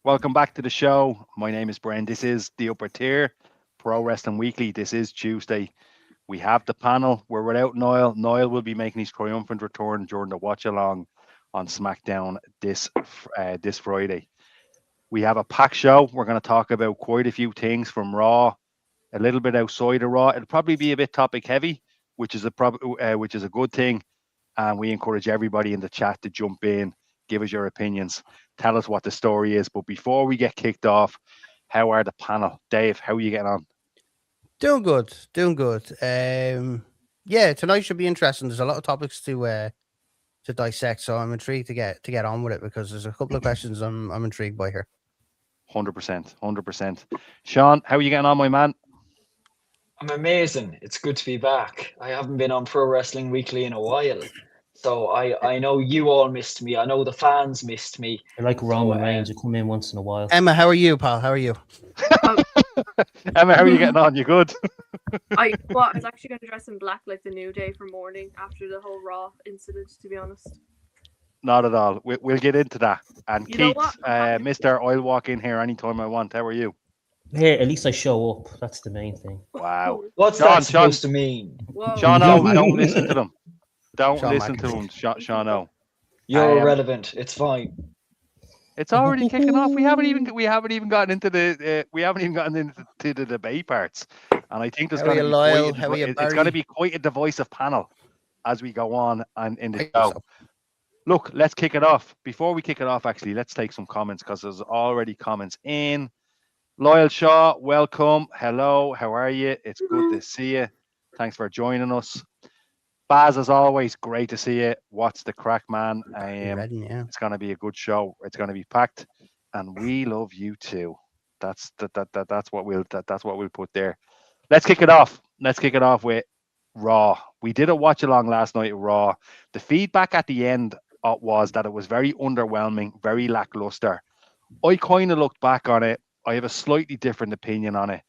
Welcome back to the show. My name is Brian. This is the Upper Tier Pro Wrestling Weekly. This is Tuesday. We have the panel. We're without Niall. Niall will be making his triumphant return during the watch along on SmackDown this Friday. We have a packed show. We're going to talk about quite a few things from Raw, a little bit outside of Raw. It'll probably be a bit topic heavy, which is a good thing. And we encourage everybody in the chat to jump in, give us your opinions, tell us what the story is. But before we get kicked off, how are the panel? Dave, how are you getting on? Doing good, doing good. Yeah, tonight should be interesting. There's a lot of topics to dissect, so I'm intrigued to get on with it because there's a couple of questions I'm intrigued by here. 100%, 100%. Sean, how are you getting on, my man? I'm amazing. It's good to be back. I haven't been on Pro Wrestling Weekly in a while. So I know you all missed me. I know the fans missed me. I like Roman Reigns. You come in once in a while. Emma, how are you, pal? How are you? Emma, how are you getting on? You good? I was actually going to dress in black like the New Day for morning after the whole Raw incident, to be honest. Not at all. We'll get into that. And You know Keith, Mr. I'll walk in here anytime I want. How are you? Hey, at least I show up. That's the main thing. Wow. What's Sean, that supposed to mean? Whoa. Sean O, don't listen to them. Don't Sean listen to McAfee. him, Sean O. You're irrelevant. It's fine. It's already kicking off. We haven't even gotten into the debate parts, and I think there's going to be quite a divisive panel as we go on and in the show. So. Look, let's kick it off. Before we kick it off, actually, let's take some comments because there's already comments in. Loyal Shaw, welcome. Hello, how are you? It's good to see you. Thanks for joining us. Baz, as always, great to see you. What's the crack, man? It's going to be a good show. It's going to be packed, and we love you too. That's what we'll put there. Let's kick it off. Let's kick it off with Raw. We did a watch along last night at Raw. The feedback at the end was that it was very underwhelming, very lackluster. I kind of looked back on it. I have a slightly different opinion on it.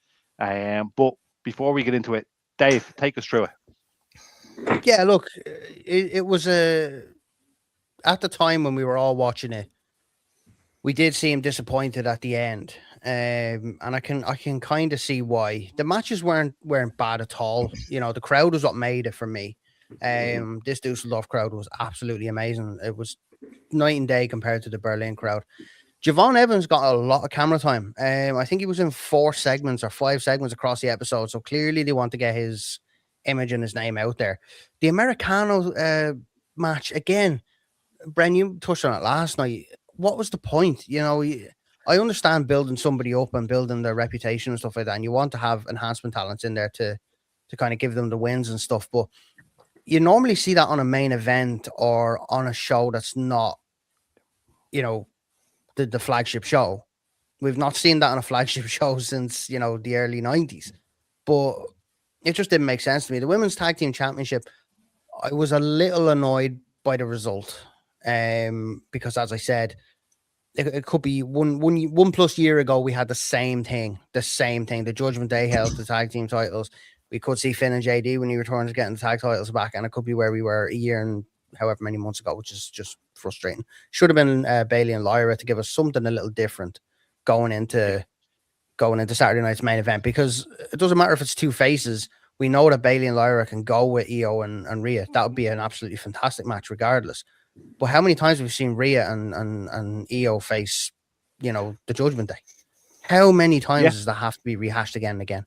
But before we get into it, Dave, take us through it. Yeah, look, it was at the time when we were all watching it, we did seem disappointed at the end, and I can kind of see why. The matches weren't bad at all. You know, the crowd was what made it for me. This Dusseldorf crowd was absolutely amazing. It was night and day compared to the Berlin crowd. Javon Evans got a lot of camera time. I think he was in 4 segments or 5 segments across the episode. So clearly they want to get his image and his name out there. The Americano match, again, Bren, you touched on it last night. What was the point? You know, I understand building somebody up and building their reputation and stuff like that. And you want to have enhancement talents in there to kind of give them the wins and stuff. But you normally see that on a main event or on a show that's not, you know, the flagship show. We've not seen that on a flagship show since, you know, the early 90s. But it just didn't make sense to me. The Women's Tag Team Championship, I was a little annoyed by the result. Because as I said, it could be one plus year ago, we had the same thing. The Judgment Day held the tag team titles. We could see Finn and JD when he returns getting the tag titles back, and it could be where we were a year and however many months ago, which is just frustrating. Should have been Bayley and Lyra to give us something a little different going into Saturday night's main event, because it doesn't matter if it's 2 faces. We know that Bayley and Lyra can go with Io and Rhea. That would be an absolutely fantastic match regardless. But how many times have we seen Rhea and Io face, you know, the Judgment Day? How many times does that have to be rehashed again and again?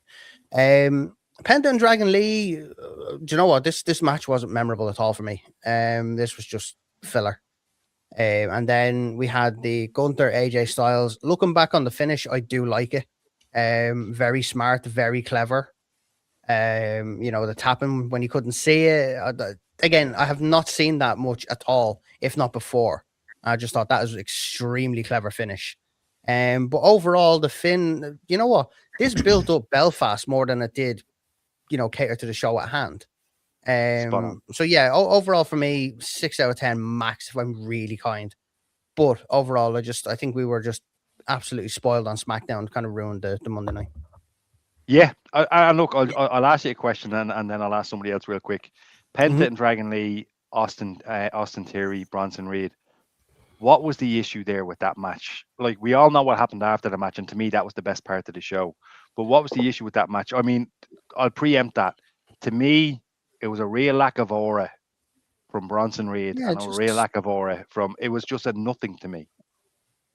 Penta and Dragon Lee, do you know what? This match wasn't memorable at all for me. This was just filler. And then we had the Gunther AJ Styles. Looking back on the finish, I do like it. Very smart, very clever. You know, the tapping when you couldn't see it. Again, I have not seen that much at all, if not before. I just thought that was an extremely clever finish. But overall, the Finn, you know what? This built up Belfast more than it did, you know, cater to the show at hand. So yeah, overall for me, 6 out of 10 max if I'm really kind. But overall, I think we were just absolutely spoiled on SmackDown. Kind of ruined the Monday night. Yeah, I look, I'll ask you a question and then I'll ask somebody else real quick. Penta and Dragon Lee, Austin Theory, Bronson Reed. What was the issue there with that match? Like, we all know what happened after the match, and to me, that was the best part of the show. But what was the issue with that match? I mean, I'll preempt that. To me, it was a real lack of aura from Bronson Reed, Yeah, and a real lack of aura from. It was just a nothing to me.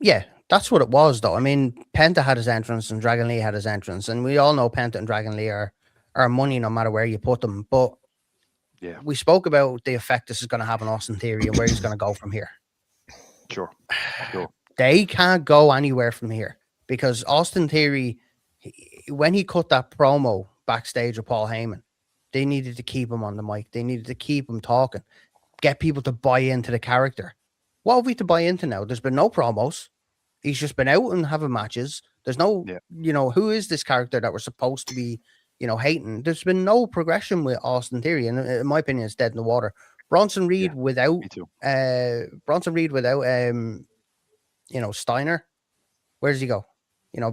Yeah, that's what it was, though. I mean, Penta had his entrance and Dragon Lee had his entrance, and we all know Penta and Dragon Lee are money no matter where you put them. But Yeah, we spoke about the effect this is going to have on Austin Theory and where he's going to go from here. sure. They can't go anywhere from here because Austin Theory, when he cut that promo backstage with Paul Heyman, they needed to keep him on the mic. They needed to keep him talking, get people to buy into the character. What have we to buy into now? There's been no promos. He's just been out and having matches. There's no, who is this character that we're supposed to be, hating? There's been no progression with Austin Theory, and in my opinion, it's dead in the water. Bronson Reed without, Steiner, where does he go?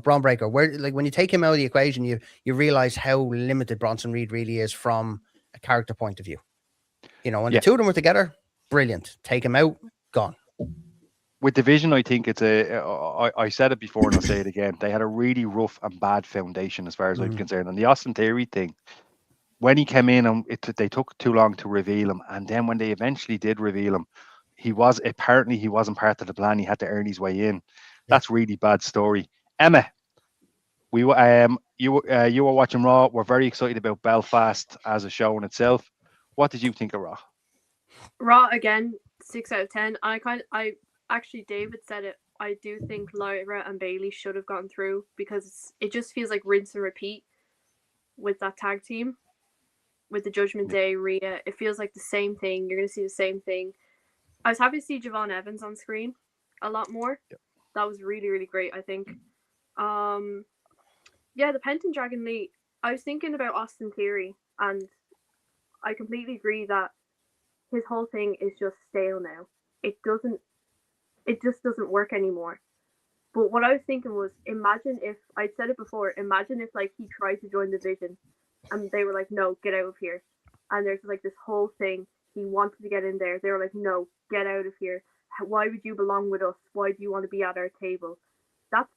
Braun Breaker. Where, like, when you take him out of the equation, you realize how limited Bronson Reed really is from a character point of view. When the two of them were together, brilliant. Take him out, gone. With Division, I think it's I said it before and I'll say it again. They had a really rough and bad foundation as far as I'm concerned. And the Austin Theory thing, when he came in, and they took too long to reveal him. And then when they eventually did reveal him, he wasn't part of the plan. He had to earn his way in. That's really bad story. Emma, you were watching Raw. We're very excited about Belfast as a show in itself. What did you think of Raw? Raw again, 6 out of 10. Actually, David said it. I do think Lyra and Bailey should have gone through because it just feels like rinse and repeat with that tag team, with the Judgment Day, Rhea. It feels like the same thing. You're going to see the same thing. I was happy to see Javon Evans on screen a lot more. Yep. That was really, really great, I think. The Penta and Dragon Lee. I was thinking about Austin Theory, and I completely agree that his whole thing is just stale now. It just doesn't work anymore. But what I was thinking was, imagine if, I'd said it before, imagine if like he tried to join the Division and they were like, no, get out of here. And there's like this whole thing, he wanted to get in there. They were like, no, get out of here. Why would you belong with us? Why do you want to be at our table? That's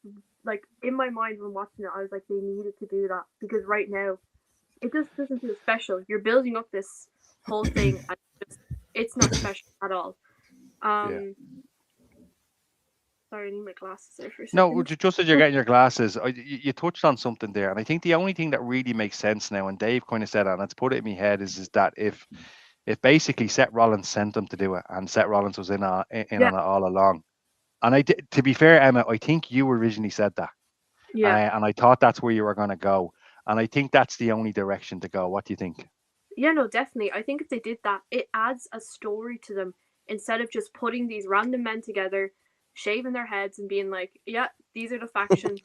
like, in my mind when watching it, I was like, they needed to do that. Because right now, it just doesn't feel special. You're building up this whole thing and it's not special at all. Sorry, I need my glasses there for a second. No, just as you're getting your glasses, you touched on something there. And I think the only thing that really makes sense now, and Dave kind of said, and let's put it in my head, is that if basically Seth Rollins sent them to do it, and Seth Rollins was in on it all along. And to be fair, Emma, I think you originally said that. Yeah. And I thought that's where you were going to go. And I think that's the only direction to go. What do you think? Yeah, no, definitely. I think if they did that, it adds a story to them instead of just putting these random men together, shaving their heads and being like, yeah, these are the factions.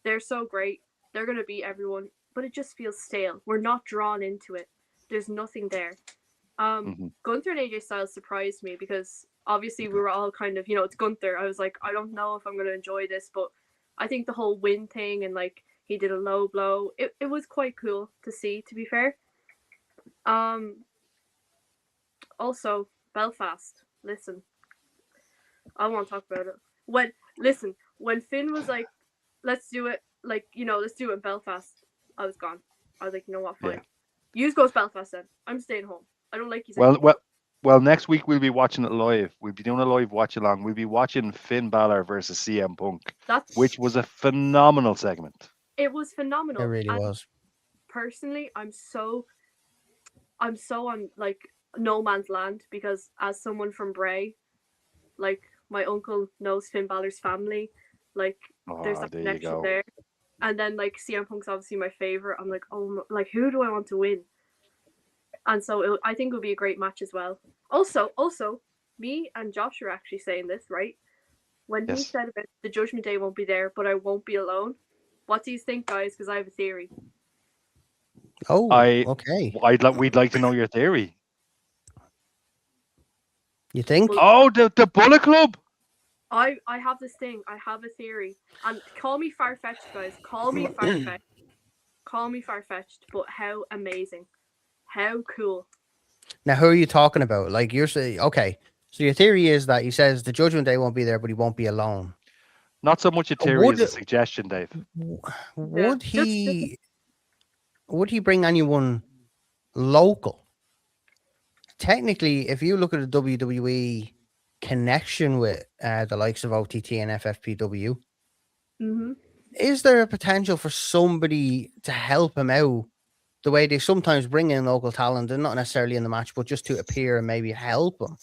They're so great. They're going to beat everyone. But it just feels stale. We're not drawn into it. There's nothing there. Gunther and AJ Styles surprised me because obviously we were all kind of, it's Gunther. I was like, I don't know if I'm going to enjoy this, but I think the whole win thing and like he did a low blow, it was quite cool to see, to be fair. Also, Belfast, listen, I want to talk about it. When Finn was like, let's do it, let's do it in Belfast, I was gone. I was like, you know what, fine. Yous goes Belfast then. I'm staying home. I don't like you. Well, next week we'll be watching it live. We'll be doing a live watch along. We'll be watching Finn Balor versus CM Punk, which was a phenomenal segment. It was phenomenal. It really was. Personally, I'm so on like no man's land because as someone from Bray, like my uncle knows Finn Balor's family, like there's that connection there. And then like CM Punk's obviously my favorite. I'm like, oh, like who do I want to win? And so I think it would be a great match as well. Also, me and Josh are actually saying this, right? When he said about the Judgment Day won't be there, but I won't be alone. What do you think, guys? Because I have a theory. Oh, okay. We'd like to know your theory. You think? Oh, the Bullet Club. I have this thing. I have a theory. And call me far-fetched, guys. Call me far-fetched. Call me far-fetched, but how amazing. How cool. Now, who are you talking about? Like, you're saying, okay, So your theory is that he says the Judgment Day won't be there, but he won't be alone. Not so much a theory as a suggestion, Dave. Would he bring anyone local? Technically, if you look at the WWE connection with the likes of OTT and FFPW, is there a potential for somebody to help him out the way they sometimes bring in local talent and not necessarily in the match, but just to appear and maybe help him?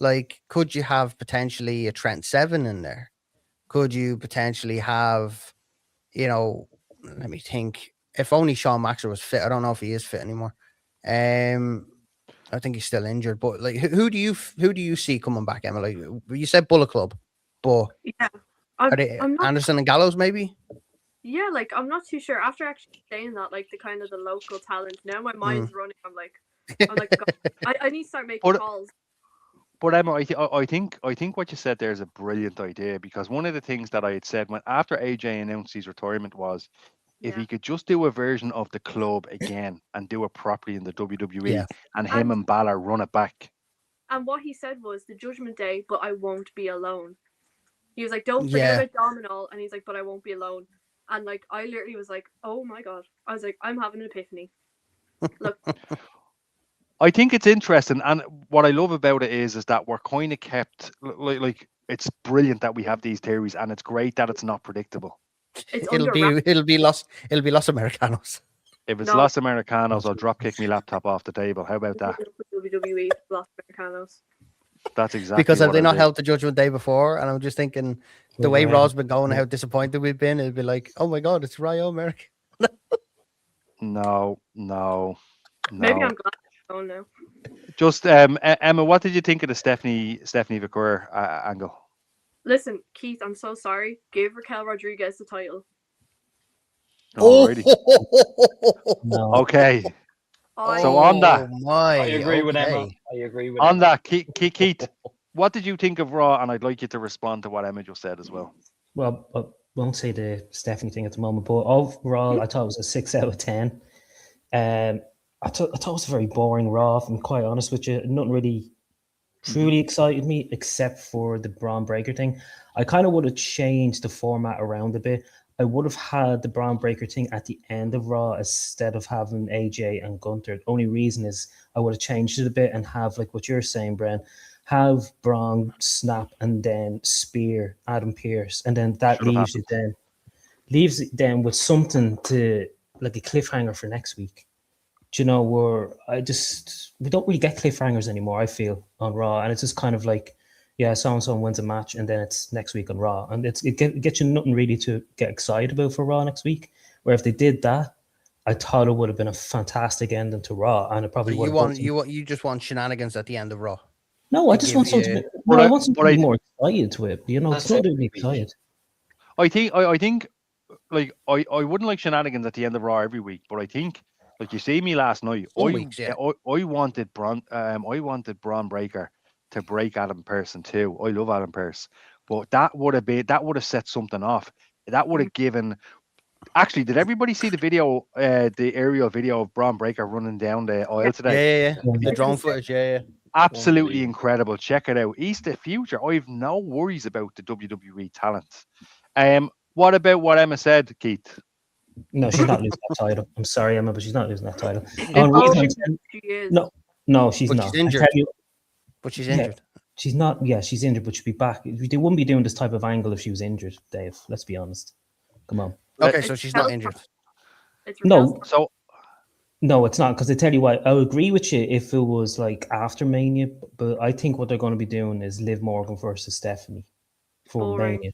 Like, could you have potentially a Trent Seven in there? Could you potentially have, let me think. If only Sean Maxer was fit. I don't know if he is fit anymore. I think he's still injured. But like, who do you see coming back, Emma? Like, you said Bullet Club, but are they Anderson and Gallows maybe? Yeah, like I'm not too sure. After actually saying that, like the kind of the local talent, now my mind's running. I'm like, God, I need to start making calls. But Emma, I think what you said there is a brilliant idea, because one of the things that I had said after AJ announced his retirement was if he could just do a version of the club again and do it properly in the WWE, and him and Balor run it back. And what he said was the Judgment Day, but I won't be alone. He was like, don't forget about Dom and all, and he's like, but I won't be alone. And like I literally was like, oh my God. I was like, I'm having an epiphany. Look. I think it's interesting, and what I love about it is that we're kind of kept like it's brilliant that we have these theories, and it's great that it's not predictable. It'll be Los Americanos. If it's Los Americanos, I'll drop kick my laptop off the table. How about that? WWE Los Americanos. That's exactly because have they not held the Judgment Day before? And I'm just thinking the way Raw's been going, how disappointed we've been, it'd be like, oh my God, it's Rayo America. No. Maybe I'm glad. Oh no. Just Emma, what did you think of the Stephanie Vaquer angle? Listen, Keith, I'm so sorry. Give Raquel Rodriguez the title. Alrighty. No. Okay. So on that, I agree with Emma. I agree with on that, Keith, what did you think of Raw? And I'd like you to respond to what Emma just said as well. Well, I won't say the Stephanie thing at the moment, but overall, I thought it was a 6 out of 10. I thought it was a very boring Raw, if I'm quite honest with you. Nothing really truly excited me except for the Braun Breaker thing. I kind of would have changed the format around a bit. I would have had the Braun Breaker thing at the end of Raw instead of having AJ and Gunther. The only reason is I would have changed it a bit and have, like what you're saying, Bren, have Braun snap and then spear Adam Pearce. And then that leaves it then with something to, like a cliffhanger for next week. Do you know, where we don't really get cliffhangers anymore, I feel, on Raw. And it's just kind of like, yeah, so-and-so wins a match and then it's next week on Raw. And it gets you nothing really to get excited about for Raw next week. Where if they did that, I thought it would have been a fantastic ending to Raw. And it probably would you just want shenanigans at the end of Raw? No, I just want something. I want something more excited to it. You know, it's not really excited. I think like I wouldn't like shenanigans at the end of Raw every week, but I think, like you see me last night, I wanted Braun Breaker to break Adam Pearce too. I love Adam Pearce, but that would have set something off. That would have given. Actually, did everybody see the video, the aerial video of Braun Breaker running down the aisle today? Yeah. The drone footage, yeah. Absolutely incredible. Check it out. He's the future. I have no worries about the WWE talent. What about what Emma said, Keith? No, she's not losing that title. I'm sorry, Emma, but she's not losing that title. She is. No, she's not. She's injured. But she's injured. She's not. Yeah, she's injured, but she'll be back. They wouldn't be doing this type of angle if she was injured, Dave. Let's be honest. Come on. Okay, so she's not injured. No, it's not, because I tell you what, I'll agree with you if it was like after Mania, but I think what they're going to be doing is Liv Morgan versus Stephanie for Mania.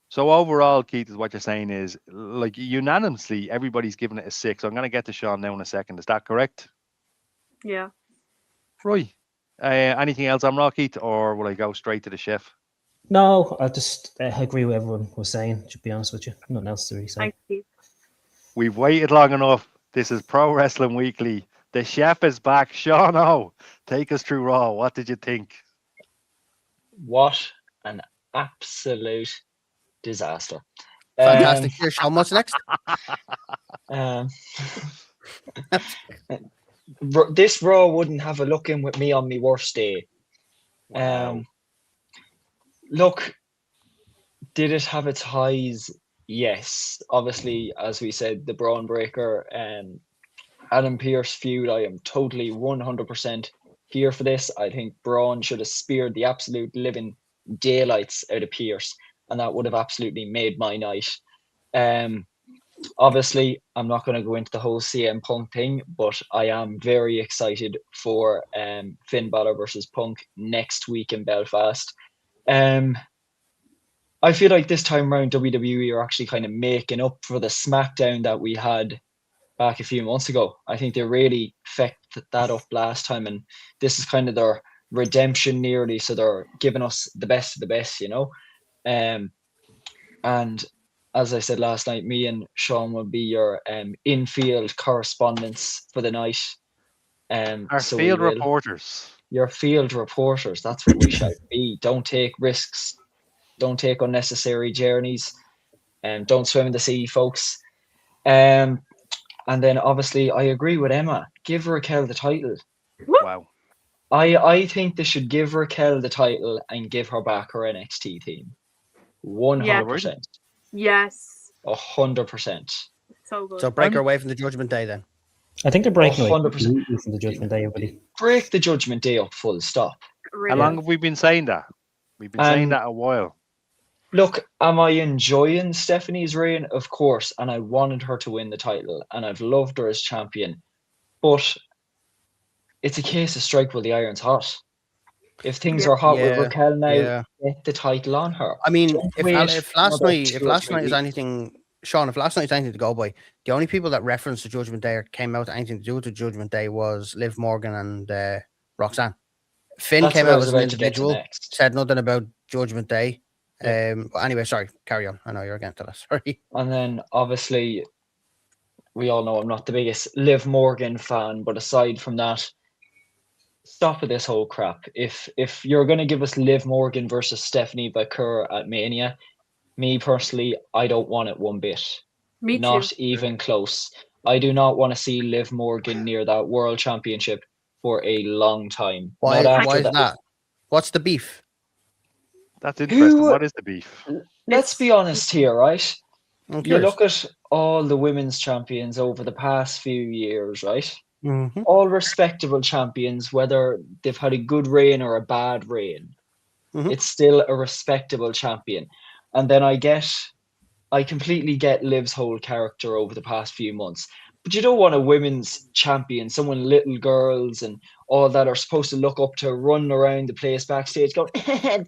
So overall, Keith, is what you're saying is, like, unanimously, everybody's giving it a 6. I'm going to get to Sean now in a second. Is that correct? Yeah. Right. Anything else on Raw, Keith, or will I go straight to the chef? No, I just agree with everyone was saying, to be honest with you. Nothing else to really say. Thank you. We've waited long enough. This is Pro Wrestling Weekly. The chef is back. Sean O, take us through Raw. What did you think? What an absolute disaster. Fantastic. Here's Sean. What's next? This Raw wouldn't have a look in with me on my worst day. Wow. Look, did it have its highs? Yes. Obviously, as we said, the Braun Breaker, Adam Pearce feud, I am totally 100% here for this. I think Braun should have speared the absolute living daylights out of Pearce, and that would have absolutely made my night. Obviously, I'm not going to go into the whole CM Punk thing, but I am very excited for Finn Balor versus Punk next week in Belfast. I feel like this time around WWE are actually kind of making up for the SmackDown that we had back a few months ago. I think they really fecked that up last time, and this is kind of their redemption nearly. So they're giving us the best of the best, you know. And as I said last night, me and Sean will be your infield correspondents for the night. Our so field we will. reporters. Your field reporters. That's what we shall be. Don't take risks. Don't take unnecessary journeys. And don't swim in the sea, folks. And then obviously I agree with Emma. Give Raquel the title. Wow. I think they should give Raquel the title and give her back her NXT theme. 100%. Yes. 100%. So good. So break her away from the Judgment Day then. I think they're breaking away 100%. from the Judgment Day, everybody. Break the Judgment Day up, full stop. How long have we been saying that? We've been saying that a while. Look, am I enjoying Stephanie's reign? Of course, and I wanted her to win the title, and I've loved her as champion. But it's a case of strike while the iron's hot. If things are hot with Raquel now, get the title on her. I mean, if last night is anything, Sean, if last night is anything to go by, the only people that referenced the Judgment Day or came out anything to do with the Judgment Day was Liv Morgan and Roxanne. Finn came out as an individual, said nothing about Judgment Day. But anyway, sorry, carry on. I know you're against that. Sorry. And then obviously, we all know I'm not the biggest Liv Morgan fan, but aside from that, stop with this whole crap. If you're going to give us Liv Morgan versus Stephanie Bakura at Mania, me personally, I don't want it one bit. Me not too. Even close. I do not want to see Liv Morgan near that World Championship for a long time. Why is that? What's the beef? That's interesting. What is the beef? Let's be honest here, right? You look at all the women's champions over the past few years, right? Mm-hmm. All respectable champions, whether they've had a good reign or a bad reign. Mm-hmm. It's still a respectable champion. And then I completely get Liv's whole character over the past few months. But you don't want a women's champion, someone little girls and all that are supposed to look up to, run around the place backstage going,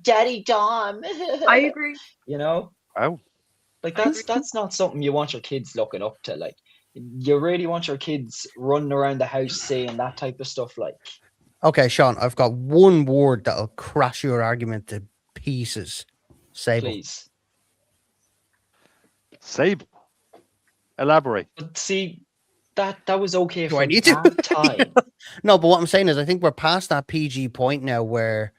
Daddy Dom. I agree. You know? Wow. Like that's not something you want your kids looking up to. Like, you really want your kids running around the house saying that type of stuff, like. Okay, Sean, I've got one word that'll crash your argument to pieces. Sable. Please. Sable. Elaborate. But see, that was okay for that time. No, but what I'm saying is I think we're past that PG point now where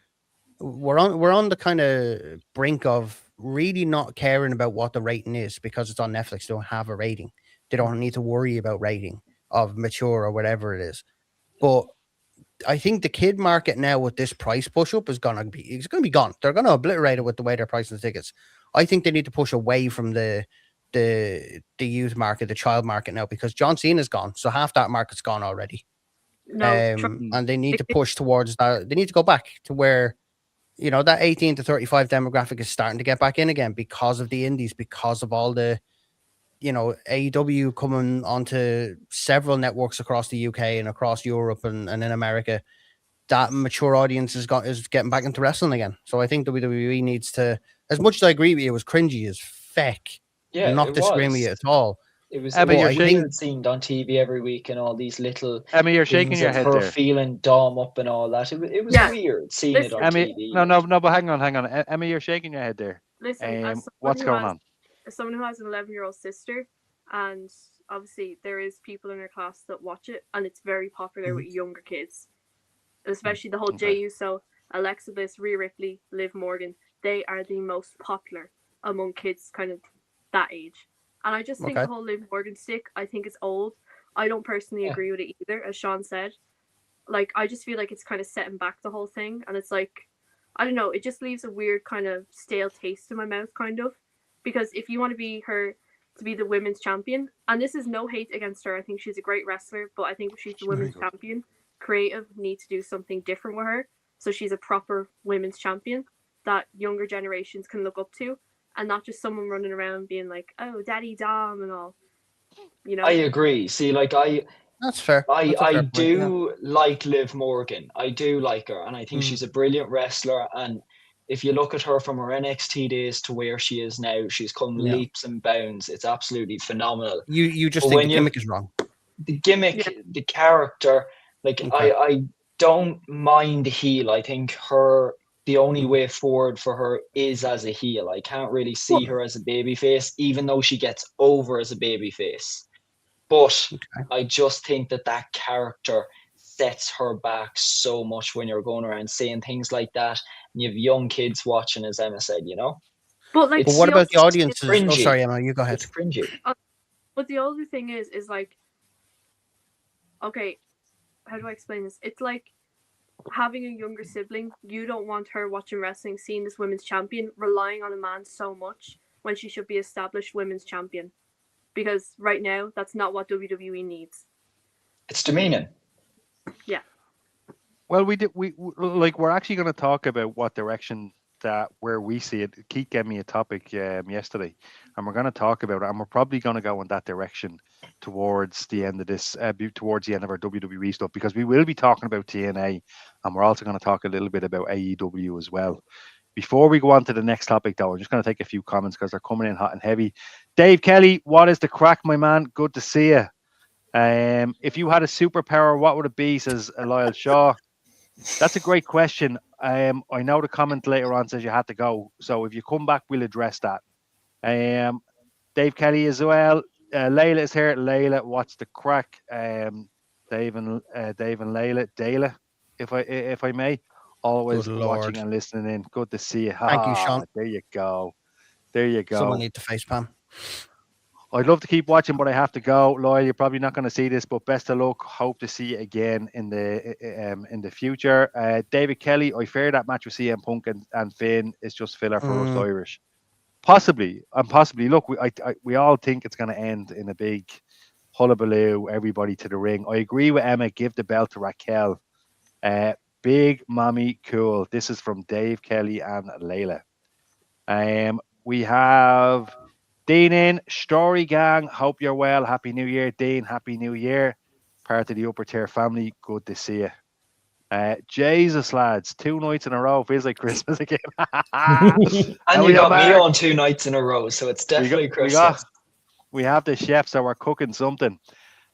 we're on the kind of brink of really not caring about what the rating is because it's on Netflix. They don't have a rating. They don't need to worry about rating of mature or whatever it is. But I think the kid market now with this price push up is gonna be gone. They're gonna obliterate it with the way they're pricing the tickets. I think they need to push away from the youth market, the child market now, because John Cena's gone, so half that market's gone already. And they need to push towards that. They need to go back to where, you know, that 18 to 35 demographic is starting to get back in again because of the indies, because of all the, you know, AEW coming onto several networks across the UK and across Europe and in America. That mature audience is getting back into wrestling again. So I think WWE needs to, as much as I agree with you, it was cringy as feck. Yeah, not disagreeing with you at all. It was Emma, you're shaking seen on TV every week and all these little. Emma, you're shaking your head her there. Feeling Dom up and all that. It was weird seeing it on TV. No, but hang on. Emma, you're shaking your head there. Listen, what's going on? As someone who has an 11-year-old sister, and obviously there is people in her class that watch it, and it's very popular with younger kids, especially the whole Jey Uso, Alexa Bliss, Rhea Ripley, Liv Morgan. They are the most popular among kids kind of that age. And I just think the whole Liv Morgan stick, I think it's old. I don't personally agree with it either, as Sean said. Like, I just feel like it's kind of setting back the whole thing. And it's like, I don't know, it just leaves a weird kind of stale taste in my mouth, kind of. Because if you want to be her to be the women's champion, and this is no hate against her, I think she's a great wrestler, but I think if she's the women's champion, creative need to do something different with her, so she's a proper women's champion that younger generations can look up to, and not just someone running around being like, "Oh, Daddy Dom" and all. You know. I agree. See, like That's fair. I do like Liv Morgan. I do like her, and I think she's a brilliant wrestler. And if you look at her from her NXT days to where she is now, she's come leaps and bounds. It's absolutely phenomenal. You just think the gimmick is wrong. The gimmick, the character, like I don't mind the heel. I think the only way forward for her is as a heel. I can't really see her as a babyface, even though she gets over as a babyface. But I just think that character sets her back so much when you're going around saying things like that, and you have young kids watching, as Emma said, you know. But like, but what about the audiences? Oh, sorry, Emma, you go ahead. It's cringy. But the other thing is like, okay, how do I explain this? It's like having a younger sibling. You don't want her watching wrestling, seeing this women's champion, relying on a man so much when she should be established women's champion. Because right now, that's not what WWE needs. It's demeaning. Yeah. Well, we're actually going to talk about what direction where we see it. Keith gave me a topic yesterday, and we're going to talk about it, and we're probably going to go in that direction towards the end of this, towards the end of our WWE stuff, because we will be talking about TNA, and we're also going to talk a little bit about AEW as well. Before we go on to the next topic, though, I'm just going to take a few comments because they're coming in hot and heavy. Dave Kelly, what is the crack, my man? Good to see you. If you had a superpower, what would it be, says Lyle Shaw. That's a great question. I know the comment later on says you had to go. So if you come back, we'll address that. Dave Kelly as well. Layla is here. Layla, what's the crack? Dave and Layla. Dayla, if I may. Always watching and listening in. Good to see you. Thank you, Sean. There you go. There you go. Someone need to face palm. I'd love to keep watching, but I have to go. Loyal, you're probably not going to see this, but best of luck. Hope to see you again in the future. David Kelly, I fear that match with CM Punk and Finn is just filler for us Irish. Possibly. Look, we all think it's going to end in a big hullabaloo, everybody to the ring. I agree with Emma. Give the belt to Raquel. Big mommy cool. This is from Dave Kelly and Layla. We have Dean in. Story gang. Hope you're well. Happy New Year, Dean. Happy New Year. Part of the upper tier family. Good to see you. Jesus, lads. 2 nights in a row. Feels like Christmas again. And you got me on 2 nights in a row, so it's definitely Christmas. We have the chef, so we're cooking something.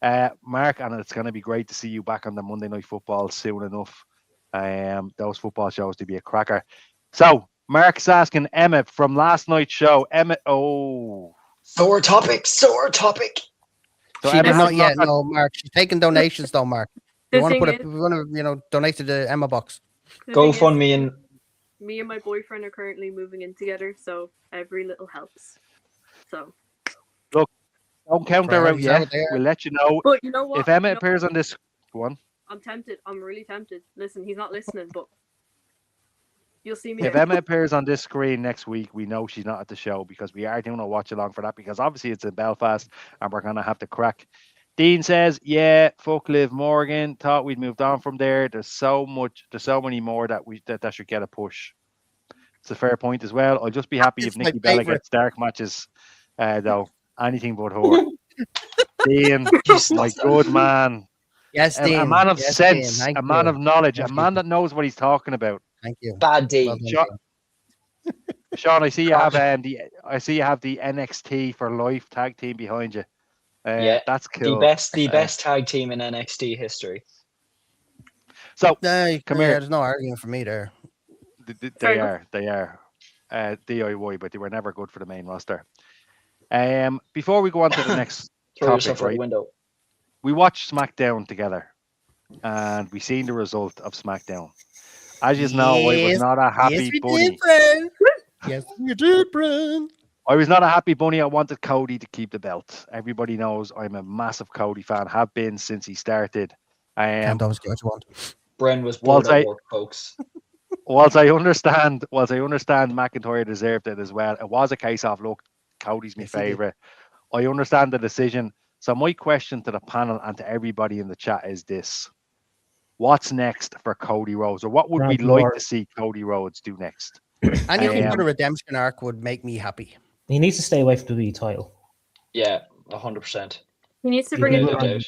Mark, and it's going to be great to see you back on the Monday Night Football soon enough. Those football shows to be a cracker. So, Mark's asking Emma from last night's show. Emma, sore topic. So she did not yet. No, Mark. She's taking donations, though, Mark. We want to donate to the Emma box. GoFundMe and me and my boyfriend are currently moving in together, so every little helps. So, look, don't count her out yet. We'll let you know. But you know what? If Emma appears on this one, I'm tempted. I'm really tempted. Listen, he's not listening, but you'll see me. If Emma appears on this screen next week, we know she's not at the show because we are doing a watch along for that because obviously it's in Belfast and we're going to have to crack. Dean says, yeah, fuck Liv Morgan. Thought we'd moved on from there. There's so many more that should get a push. It's a fair point as well. I'll just be happy if Nikki Bella gets dark matches, though. Anything but her. Dean, my good man. Yes, Dean. A man of sense, a man of knowledge, a man that knows what he's talking about. Thank you. Bad Dean. Sean, I see you have the NXT for Life tag team behind you. Yeah, that's cool. The best tag team in NXT history. So come here. There's no argument for me there. They are DIY, but they were never good for the main roster. Before we go on to the next topic, right? We watched SmackDown together, and we seen the result of SmackDown. As you know, I was not a happy bunny. Yes, you did, Brian. I was not a happy bunny. I wanted Cody to keep the belt. Everybody knows I'm a massive Cody fan. Have been since he started. Can't always get what you want. Bren was bored at work, folks. whilst I understand McIntyre deserved it as well, it was a case of, look, Cody's my favourite. I understand the decision. So my question to the panel and to everybody in the chat is this. What's next for Cody Rhodes? Or what would we like to see Cody Rhodes do next? Anything but a redemption arc would make me happy. He needs to stay away from the title. Yeah, 100%. He needs to bring in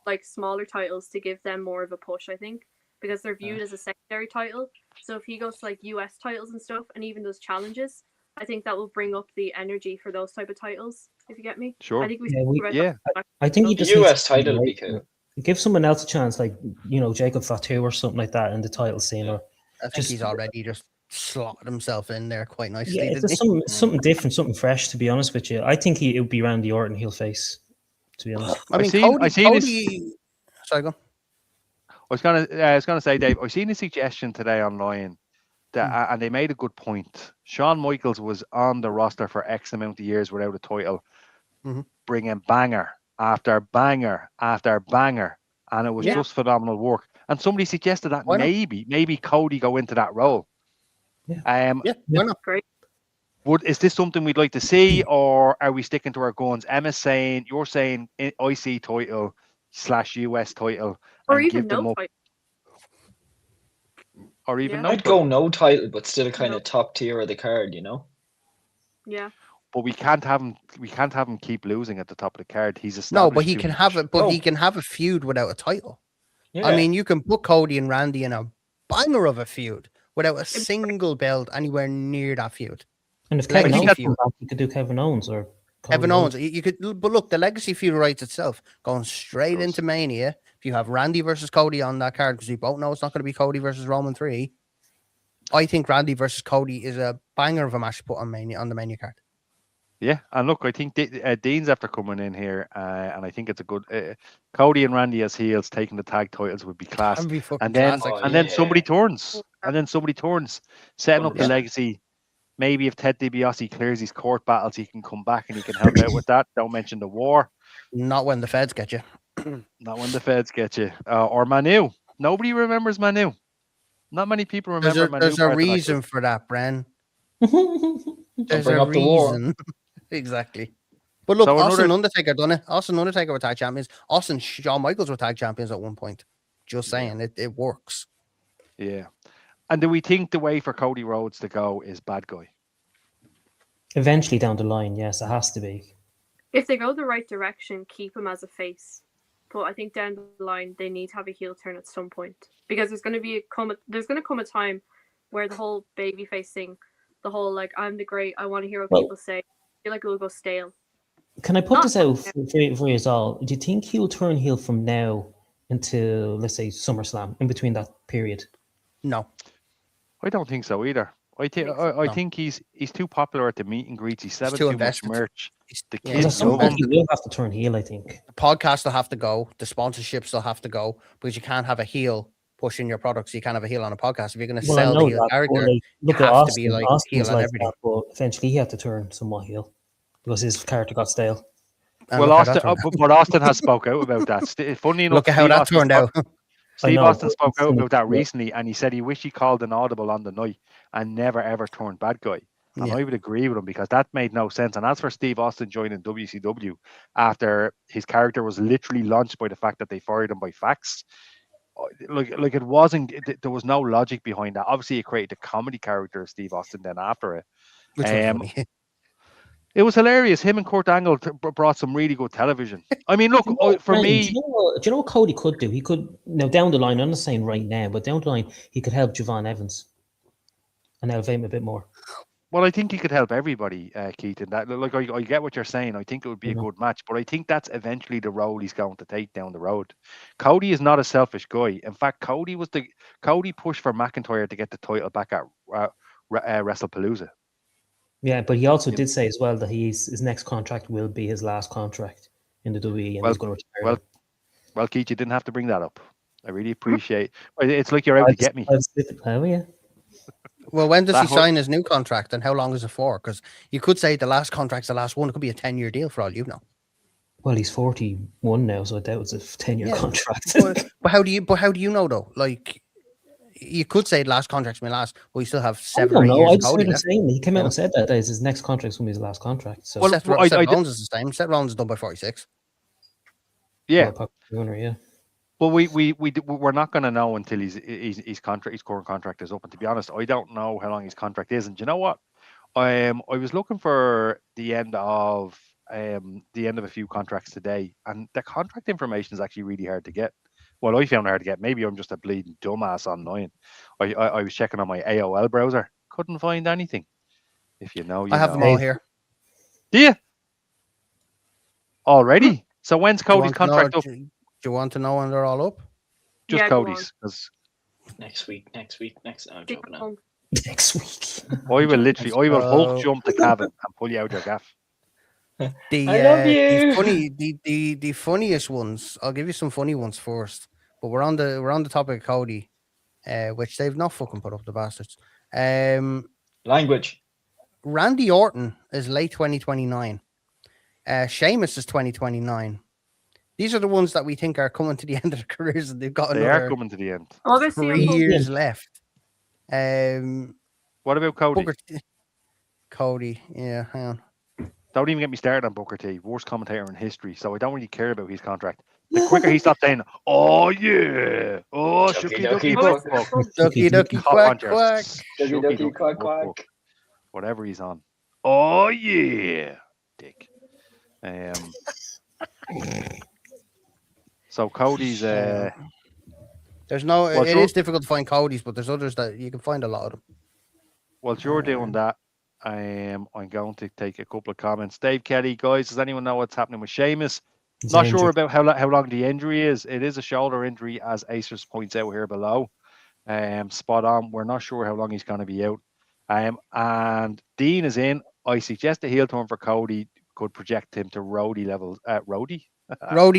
like smaller titles to give them more of a push, I think, because they're viewed as a secondary title. So if he goes to like US titles and stuff and even does challenges, I think that will bring up the energy for those type of titles, if you get me. Sure. I think I think he just US title would be cool. Give someone else a chance, like, you know, Jacob Fatu or something like that in the title scene. Or I think he's already just slotted himself in there quite nicely. Yeah, it's something different, something fresh, to be honest with you. I think it would be Randy Orton heel face, to be honest. I mean, Cody... Sorry, go. I was gonna say, Dave, I've seen a suggestion today online that, and they made a good point. Shawn Michaels was on the roster for X amount of years without a title, bringing banger after banger after banger, and it was just phenomenal work. And somebody suggested that maybe Cody go into that role. Why not? Great. Is this something we'd like to see, or are we sticking to our guns? Emma's saying, you're saying IC title / US title, or and even give them no up. title. Or even no I'd title. go no title, but still kind of top tier of the card, you know? Yeah. But we can't have him. We can't have him keep losing at the top of the card. He's established. No, but he can have it. But he can have a feud without a title. Yeah. I mean, you can put Cody and Randy in a banger of a feud without a single belt anywhere near that feud. And if Kevin Owens comes back, you could do Kevin Owens or Kevin Owens. You could, but look, the legacy feud writes itself. Going straight into Mania. If you have Randy versus Cody on that card, because we both know it's not going to be Cody versus Roman 3. I think Randy versus Cody is a banger of a match to put on the Mania card. Yeah, and look, I think Dean's after coming in here, and I think it's a good Cody and Randy as heels taking the tag titles would be class. And then somebody turns, setting up the legacy. Maybe if Ted DiBiase clears his court battles, he can come back and he can help out with that. Don't mention the war. Not when the feds get you. Not when the feds get you. Or Manu. Nobody remembers Manu. Not many people remember Manu. There's a reason for that, Bren. There's a reason. Exactly. But look, Austin and Undertaker done it. Austin and Undertaker were tag champions. Austin and Shawn Michaels were tag champions at one point. Just saying, it works. Yeah. And do we think the way for Cody Rhodes to go is bad guy? Eventually down the line, yes, it has to be. If they go the right direction, keep him as a face. But I think down the line they need to have a heel turn at some point, because there's going to come a time where the whole babyface thing, the whole like I'm the great, I want to hear what people say, I feel like it will go stale. Can I put this out for you all? Do you think he'll turn heel from now into, let's say, SummerSlam, in between that period? No. I don't think so either. I think he's too popular at the meet and greets. He's selling too much merch. The kids love him. He will have to turn heel, I think. The podcast will have to go. The sponsorships will have to go, because you can't have a heel pushing your products. You can't have a heel on a podcast. If you're going to sell the heel character, you have to be like heel on everything. But eventually he had to turn somewhat heel because his character got stale. Well, Austin has spoke out about that. Funny enough, look at how that turned out. Steve Austin spoke out about that recently, and he said he wished he called an audible on the night and never ever turned bad guy. And I would agree with him, because that made no sense. And as for Steve Austin joining WCW after his character was literally launched by the fact that they fired him by fax, like it wasn't. There was no logic behind that. Obviously, it created a comedy character of Steve Austin then after it. Which was funny. It was hilarious. Him and Kurt Angle brought some really good television. I mean, look, for me... Do you know what Cody could do? He could, now down the line, I'm not saying right now, but down the line, he could help Javon Evans and elevate him a bit more. Well, I think he could help everybody, Keith. And that, like, I get what you're saying. I think it would be a good match, but I think that's eventually the role he's going to take down the road. Cody is not a selfish guy. In fact, Cody pushed for McIntyre to get the title back at WrestlePalooza. Yeah, but he also did say as well that his next contract will be his last contract in the WWE, and he's going to retire. Well, Keith, you didn't have to bring that up. I really appreciate. It's like you're out to get me. Oh yeah. Well, when does he sign his new contract, and how long is it for? Because you could say the last contract's the last one. It could be a 10-year deal for all you know. Well, he's 41 now, so I doubt it's a 10-year contract. but how do you know though? Like, You could say last contract's my last, but we still have I 7 don't or 8 know. years I of just Cody heard him left. saying he came out Yeah. and said that his next contract's going to be his last contract. So Well, Seth I Rollins is the same. Seth Rollins is done by 46. yeah. Yeah. Well, we're not going to know until his current contract is up. And to be honest, I don't know how long his contract is. And do you know what? I was looking for the end of a few contracts today, and the contract information is actually really hard to get. Well, I found it hard to get. Maybe I'm just a bleeding dumbass online. I was checking on my AOL browser, couldn't find anything. If you know, I have them all here. Do you? Already? So when's Cody's contract up? Do you want to know when they're all up? Just Cody's, because next week. No, I'm joking now. Next week. I will Hulk jump to Cavan and pull you out your gaff. I love you. The funniest ones. I'll give you some funny ones first. But we're on the topic of Cody, which they've not fucking put up, the bastards. Language. Randy Orton is late 2029. Sheamus is 2029. These are the ones that we think are coming to the end of their careers, and they've got They are coming to the end. 3 years left. What about Cody? Cody, yeah, hang on. Don't even get me started on Booker T, worst commentator in history. So I don't really care about his contract. The quicker he stops saying, "Oh yeah, oh shucky ducky quack, ducky ducky quack quack, ducky ducky quack quack," whatever he's on. Oh yeah, dick. So Cody's there's no. It is difficult to find Cody's, but there's others that you can find a lot of them. While you're doing that, I'm going to take a couple of comments. Dave Kelly, guys, does anyone know what's happening with Sheamus? Not sure about how long the injury is. It is a shoulder injury, as Acers points out here below. Spot on. We're not sure how long he's going to be out. And Dean is in. I suggest a heel turn for Cody could project him to roadie levels. Roadie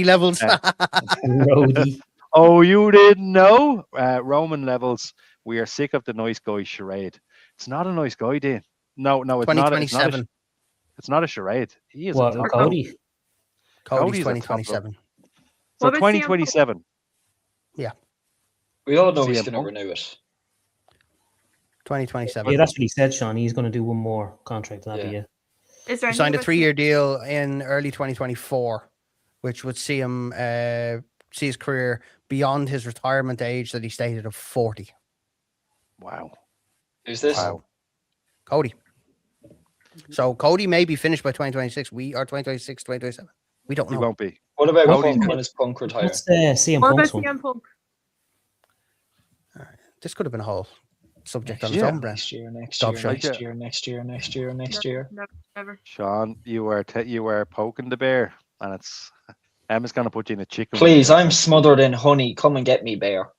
levels. Roadie. Oh, you didn't know? Roman levels. We are sick of the nice guy charade. It's not a nice guy, Dean. No, it's not. It's not a charade. He is a top Cody. Cody's 2027. So 2027. Yeah. We all know he's going to renew it. 2027. Yeah, that's what he said, Sean. He's going to do one more contract that year. He signed a 3-year deal in early 2024, which would see him see his career beyond his retirement age that he stated of 40. Wow. Who's this? Wow. Cody. So Cody may be finished by 2026. We are 2026, 2027. We don't know. He won't be. What about Punk when his Punk retire? What's the CM Punk's one? CM Punk? This could have been a whole subject on its own, Brent. Next year. Never. Sean, you were poking the bear, and it's Emma's going to put you in a chicken. Please, I'm smothered in honey. Come and get me, bear.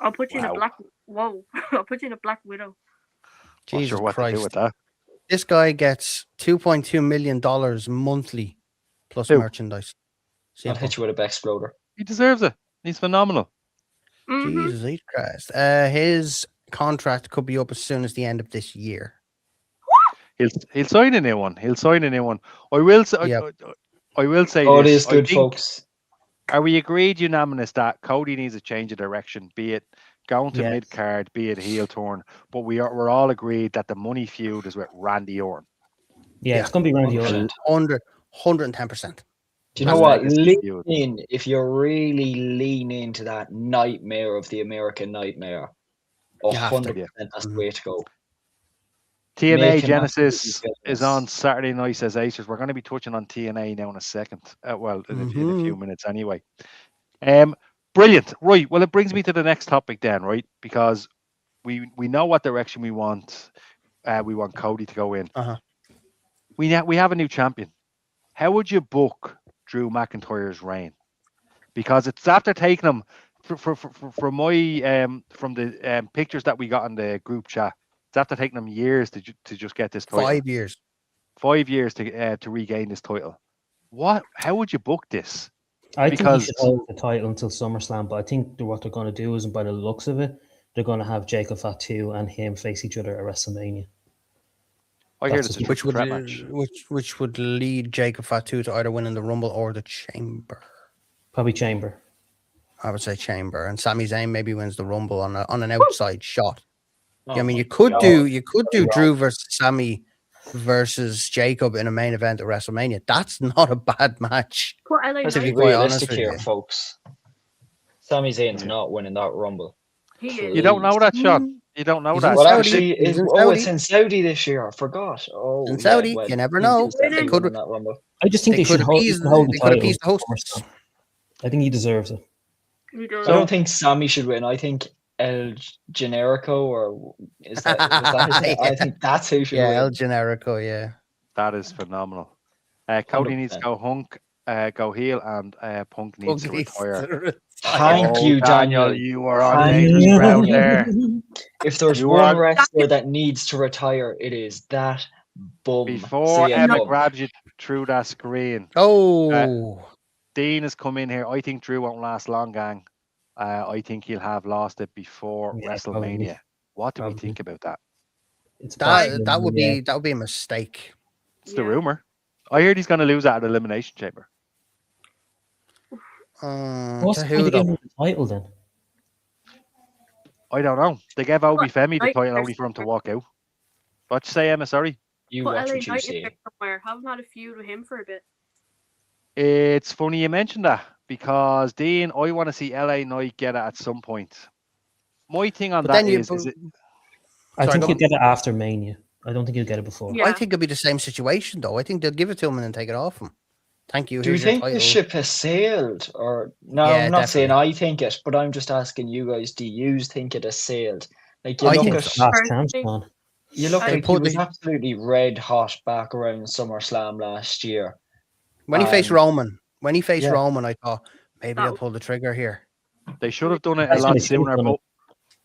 I'll put you in a black. Whoa! I'll put you in a black widow. Jesus what Christ! To do with that. This guy gets $2.2 million monthly plus merchandise. I'll hit you with a Bexploder. He deserves it. He's phenomenal. Mm-hmm. Jesus Christ! His contract could be up as soon as the end of this year. He'll sign a new one. I will say. I will say. Oh, it is good, folks. Are we agreed unanimous that Cody needs a change of direction, be it going to mid card, be it heel turn? But we're all agreed that the money feud is with Randy Orton. Yeah, it's going to be Randy Orton. 110%. Do you know what? Lean in if you really lean into that nightmare of the American Nightmare. 100%, that's the way to go. TNA Genesis is on Saturday night, says Acers. We're going to be touching on TNA now in a second. In a few minutes anyway. Brilliant. Right. Well, it brings me to the next topic then, right? Because we know what direction we want. We want Cody to go in. We have a new champion. How would you book Drew McIntyre's reign? Because it's after taking him from the pictures that we got in the group chat. It's after taking them years to just get this title. 5 years. 5 years to regain this title. How would you book this? I think he should hold the title until SummerSlam, but I think what they're going to do is, by the looks of it, they're going to have Jacob Fatu and him face each other at WrestleMania. I hear this which would lead Jacob Fatu to either winning the Rumble or the Chamber. Probably Chamber. I would say Chamber, and Sami Zayn maybe wins the Rumble on an outside shot. I mean, you could do Drew versus Sami versus Jacob in a main event at WrestleMania. That's not a bad match. Let's be realistic here, folks. Sami Zayn's not winning that Rumble. You don't know that, Sean. You don't know that. Well, actually, it's in Saudi this year. I forgot. Oh, in Saudi, you never know. They could that Rumble. I just think they should hold the title. I think he deserves it. I don't think Sami should win. I think El Generico, or is that his I think that's who should win. El Generico, yeah. That is phenomenal. Cody 100%. Needs to go Hunk, go heel, and Punk needs to retire. Thank you, Daniel. You are on dangerous ground there. If there's one wrestler that needs to retire, it is that bum. Before Emma grabs you through that screen. Dean has come in here. I think Drew won't last long, gang. I think he'll have lost it before WrestleMania. Probably. What do we think about that? That would be a mistake. It's the rumor. I heard he's going to lose at an Elimination Chamber. What's the title then? I don't know. They gave Obi Femi the title only for him to walk out. What you say, Emma? Sorry. You watch what you see. Haven't had a feud with him for a bit. It's funny you mentioned that, because Dean, I want to see LA Knight get it at some point. My thing on that is I think he'll get it after Mania. I don't think he'll get it before. Yeah. I think it'll be the same situation, though. I think they'll give it to him and then take it off him. Thank you. Do you think the ship has sailed? Or no, I'm not saying I think it, but I'm just asking you guys, do you think it has sailed? Like you look like he was absolutely red hot back around SummerSlam last year. When he faced Roman. Roman, I thought maybe they'll pull the trigger here. They should have done it a lot sooner, but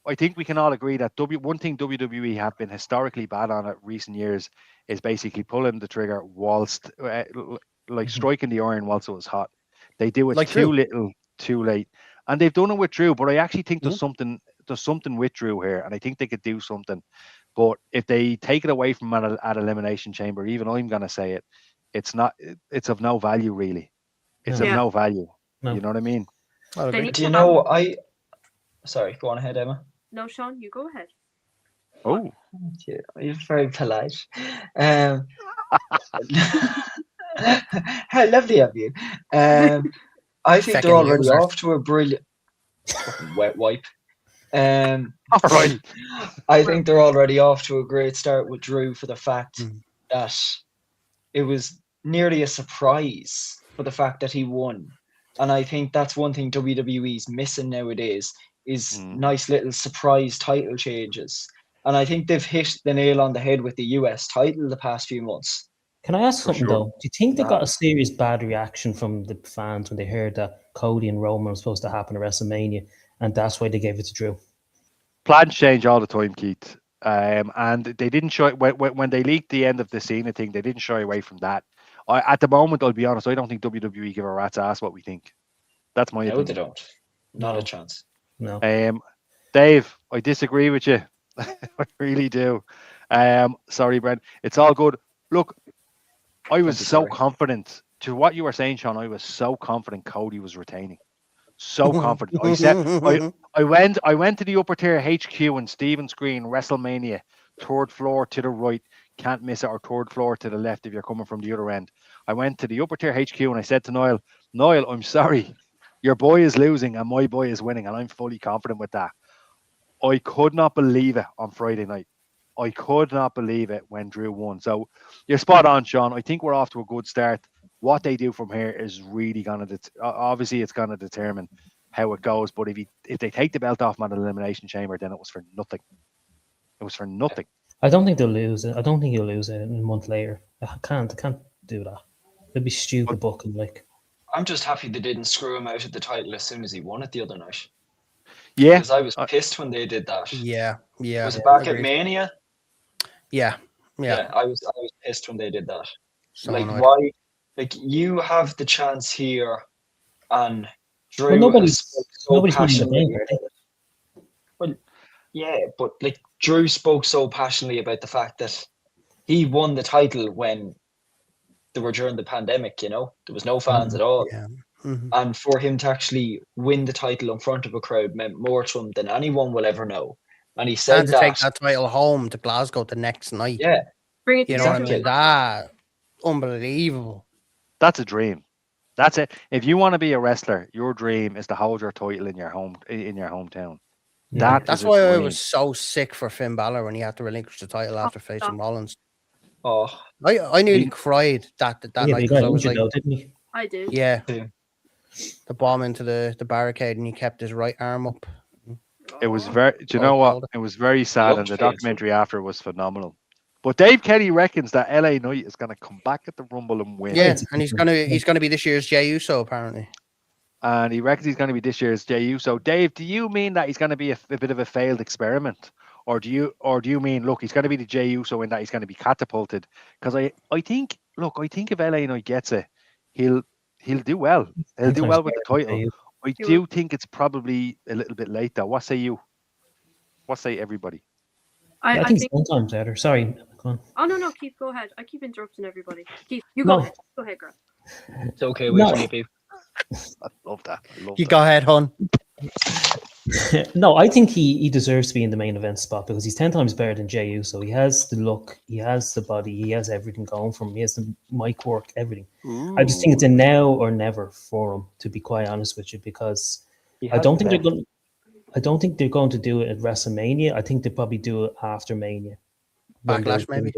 I think we can all agree that one thing WWE have been historically bad on it recent years is basically pulling the trigger whilst striking the iron whilst it was hot. They do it too little, too late. And they've done it with Drew, but I actually think there's something with Drew here, and I think they could do something. But if they take it away from at Elimination Chamber, even I'm gonna say it, it's of no value really. It's of no value. No. You know what I mean? Do you know sorry, go on ahead, Emma. No, Sean, you go ahead. Oh. Thank you. You're very polite. How lovely of you. I think they're already off to a brilliant wet wipe. All right. I think they're already off to a great start with Drew for the fact that it was nearly a surprise for the fact that he won. And I think that's one thing WWE's missing nowadays is nice little surprise title changes. And I think they've hit the nail on the head with the US title the past few months. Can I ask something though? Do you think they got a serious bad reaction from the fans when they heard that Cody and Roman were supposed to happen at WrestleMania, and that's why they gave it to Drew? Plans change all the time, Keith. And they didn't shy when they leaked the end of the Cena thing. They didn't shy away from that. At the moment, I'll be honest, I don't think WWE give a rat's ass what we think. That's my opinion. No, they don't. Not a chance. No. Dave, I disagree with you. I really do. Sorry, Brent. It's all good. Look, I was so confident to what you were saying, Sean. I was so confident Cody was retaining. So confident. I said I went to the upper tier HQ and Stevens Green, WrestleMania, third floor to the right, can't miss it, or third floor to the left if you're coming from the other end. I went to the upper tier HQ and I said to Niall, I'm sorry, your boy is losing and my boy is winning, and I'm fully confident with that. I could not believe it on Friday night. I could not believe it when Drew won. So you're spot on, Sean. I think we're off to a good start. What they do from here is really going to, obviously it's going to determine how it goes. But if they take the belt off them at an Elimination Chamber, then it was for nothing. It was for nothing. I don't think they'll lose it. I don't think he'll lose it a month later. I can't do that. It'd be stupid booking. I'm just happy they didn't screw him out of the title as soon as he won it the other night. Yeah. Because I was pissed when they did that. Yeah. Was it back at Mania? Yeah. I was pissed when they did that. So why? You have the chance here, and Drew. Well, nobody's passionately. Well, yeah, but Drew spoke so passionately about the fact that he won the title when they were during the pandemic. There was no fans at all. Yeah. And for him to actually win the title in front of a crowd meant more to him than anyone will ever know. And he said and to take that title home to Glasgow the next night. Yeah. Bring it to You know what I mean? That unbelievable. That's a dream. That's it. If you want to be a wrestler, your dream is to hold your title in your hometown. Yeah. That's why I was so sick for Finn Balor when he had to relinquish the title after facing Rollins. Oh, I nearly cried that night because I was like, didn't he? I did. Yeah. The bomb into the barricade and he kept his right arm up. It was very. Do you know what? It was very sad, and the documentary after was phenomenal. But Dave Kelly reckons that LA Knight is going to come back at the Rumble and win. Yeah, and he's gonna be this year's Jey Uso apparently. And he reckons he's going to be this year's Jey Uso. Dave, do you mean that he's going to be a bit of a failed experiment, or do you mean look, he's going to be the Jey Uso in that he's going to be catapulted? Because I think if LA Knight gets it, he'll do well. He'll do well with the title. I do think it's probably a little bit late though. What say you? What say everybody? I think it's sometimes better. Sorry. Go on. Oh no, Keith, go ahead. I keep interrupting everybody. Keith, you go ahead. Go ahead, girl. It's okay, we sleepy. I love that. Go ahead, hon. No, I think he deserves to be in the main event spot because he's 10 times better than Jey Uso. He has the look, he has the body, he has everything going for him. He has the mic work, everything. Ooh. I just think it's a now or never for him, to be quite honest with you, because I don't think they're going to do it at WrestleMania. I think they probably do it after Mania. Backlash, maybe.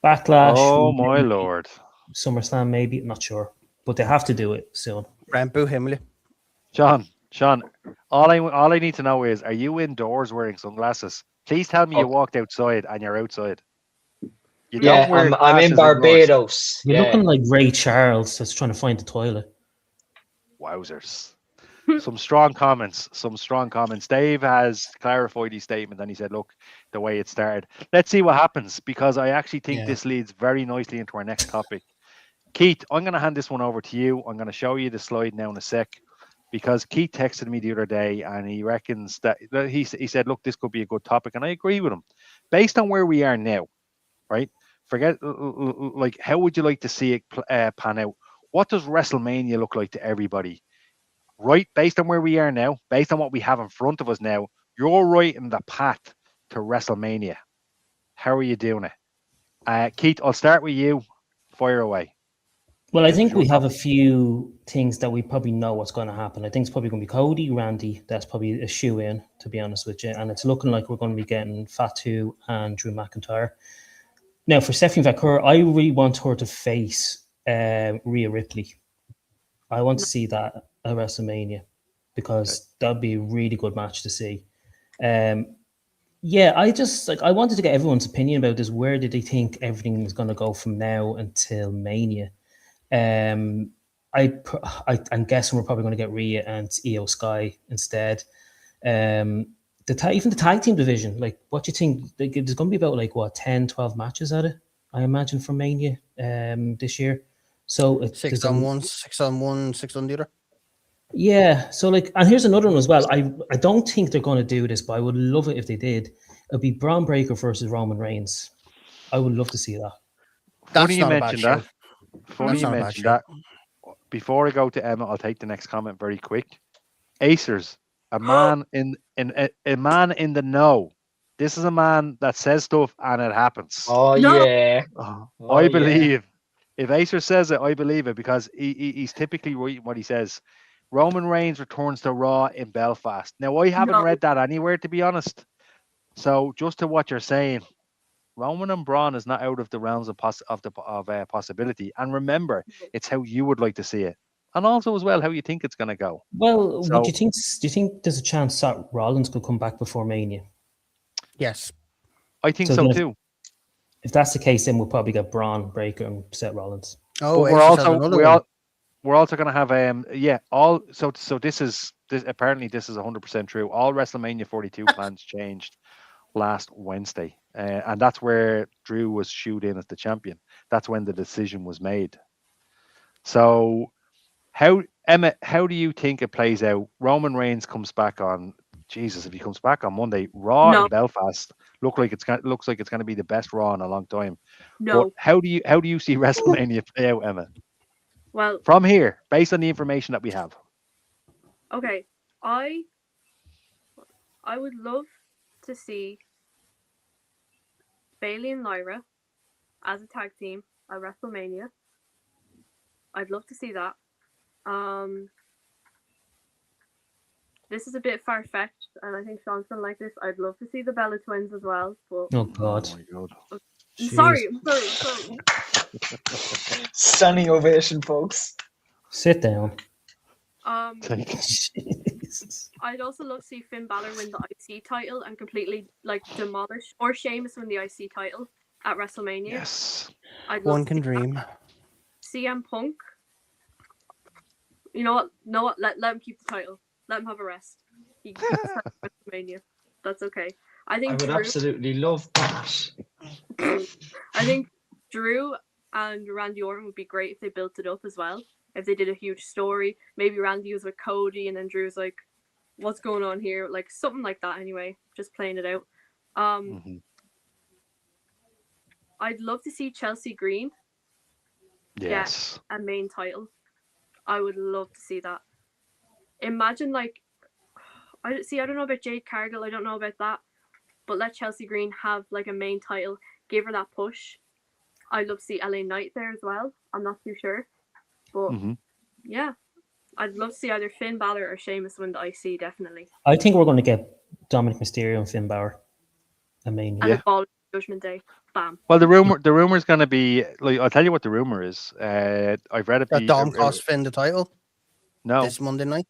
Backlash. Oh my lord. SummerSlam, maybe. I'm not sure, but they have to do it soon. Brent, boo him, will you? Sean, all I need to know is, are you indoors wearing sunglasses? Please tell me you walked outside and you're outside. You don't wear I'm in Barbados. You're looking like Ray Charles that's trying to find the toilet. Wowzers. Some strong comments. Dave has clarified his statement and he said, look, the way it started. Let's see what happens, because I actually think this leads very nicely into our next topic. Keith, I'm going to hand this one over to you. I'm going to show you the slide now in a sec, because Keith texted me the other day and he reckons that he said, look, this could be a good topic. And I agree with him. Based on where we are now, right? Forget, like, how would you like to see it pan out? What does WrestleMania look like to everybody? Right, based on where we are now, based on what we have in front of us now, you're right in the path to WrestleMania. How are you doing it? Keith, I'll start with you. Fire away. Well, I think we have a few things that we probably know what's going to happen. I think it's probably going to be Cody, Randy. That's probably a shoe-in, to be honest with you. And it's looking like we're going to be getting Fatu and Drew McIntyre. Now, for Stephanie McCurry, I really want her to face Rhea Ripley. I want to see that at WrestleMania, because that'd be a really good match to see. I wanted to get everyone's opinion about this. Where did they think everything was going to go from now until Mania? I'm guessing we're probably going to get Rhea and Io Sky instead. Even the tag team division, like, what do you think? Like, there's going to be about 10, 12 matches at it, I imagine, for Mania this year. So it's 6 on one, 6 on the other. Yeah. So, like, and here's another one as well. I don't think they're going to do this, but I would love it if they did. It'd be Braun Breaker versus Roman Reigns. I would love to see that. Funny you mentioned that. Funny you mentioned that. Before I go to Emma, I'll take the next comment very quick. Acers, a man in the know. This is a man that says stuff and it happens. Oh no. Yeah. I believe. If Acer says it, I believe it, because he's typically right what he says. Roman Reigns returns to Raw in Belfast. Now, I haven't read that anywhere, to be honest. So, just to what you're saying, Roman and Braun is not out of the realms of possibility. And remember, it's how you would like to see it, and also as well how you think it's going to go. Well, do you think there's a chance that Rollins could come back before Mania? Yes, I think so too. If that's the case, then we'll probably get Braun Breaker and Seth Rollins. Oh, we're also going to have So this apparently this is 100% true. All WrestleMania 42 plans changed last Wednesday, and that's where Drew was shooed in as the champion. That's when the decision was made. So, Emma, how do you think it plays out? Roman Reigns comes back on. Jesus, if he comes back on Monday, Raw in Belfast looks like it's going to be the best Raw in a long time. No. But how do you see WrestleMania play out, Emma? Well, from here, based on the information that we have. okay, I would love to see Bailey and Lyra as a tag team at WrestleMania. I'd love to see that. This is a bit far fetched, and I think Sean's gonna like this. I'd love to see the Bella Twins as well. But Oh God! Oh my God! I'm sorry. Standing ovation, folks. Sit down. Jesus. I'd also love to see Finn Balor win the IC title and completely like demolish, or Sheamus win the IC title at WrestleMania. Yes. One can dream. CM Punk. You know what? No, what? Let him keep the title. Let him have a rest. He can keep the title at WrestleMania. That's okay. I would absolutely love that. I think Drew and Randy Orton would be great if they built it up as well. If they did a huge story, maybe Randy was with Cody and then Drew's like, "What's going on here?" Like something like that. Anyway, just playing it out. I'd love to see Chelsea Green. Yes. Get a main title. I would love to see that. Imagine like, I don't know about Jade Cargill. I don't know about that, but let Chelsea Green have like a main title. Give her that push. I'd love to see LA Knight there as well. I'm not too sure. But yeah, I'd love to see either Finn Balor or Sheamus win the IC, definitely. I think we're going to get Dominic Mysterio and Finn Balor. And the Ball Judgment Day. Bam. Well, the rumor is going to be like, I'll tell you what the rumor is. I've read it. That Dom cost Finn the title. No. This Monday night.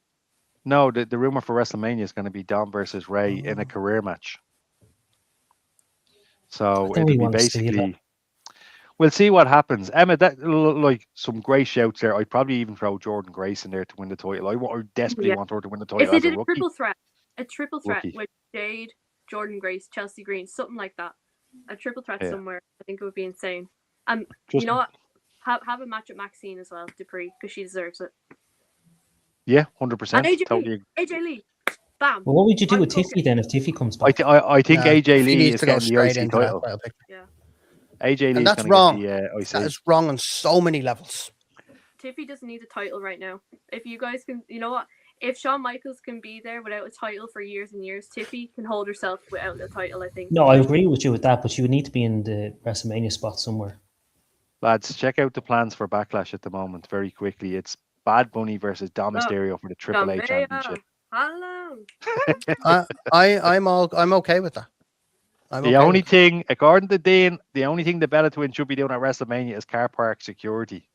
No, the rumor for WrestleMania is going to be Dom versus Ray in a career match. So it'll be basically. We'll see what happens. Emma, that like some great shouts there. I'd probably even throw Jordan Grace in there to win the title. I desperately want her to win the title. If they did a triple threat with Jade, Jordan Grace, Chelsea Green, something like that. A triple threat somewhere. I think it would be insane. You know what? Have a match at Maxine as well, Dupree, because she deserves it. Yeah, 100%. AJ Lee. Bam. Well, what would you do with Tiffy then if Tiffy comes back? I think AJ Lee is getting the IC title. Yeah. AJ Lee, and that's wrong. That is wrong on so many levels. Tiffy doesn't need a title right now. If you guys can, you know what? If Shawn Michaels can be there without a title for years and years, Tiffy can hold herself without a title, I think. No, I agree with you with that, but she would need to be in the WrestleMania spot somewhere. Lads, check out the plans for Backlash at the moment very quickly. It's Bad Bunny versus Dom Mysterio for the Triple H Championship. Hello. I'm okay with that. Only thing, according to Dean, the only thing the Bella Twins should be doing at WrestleMania is car park security.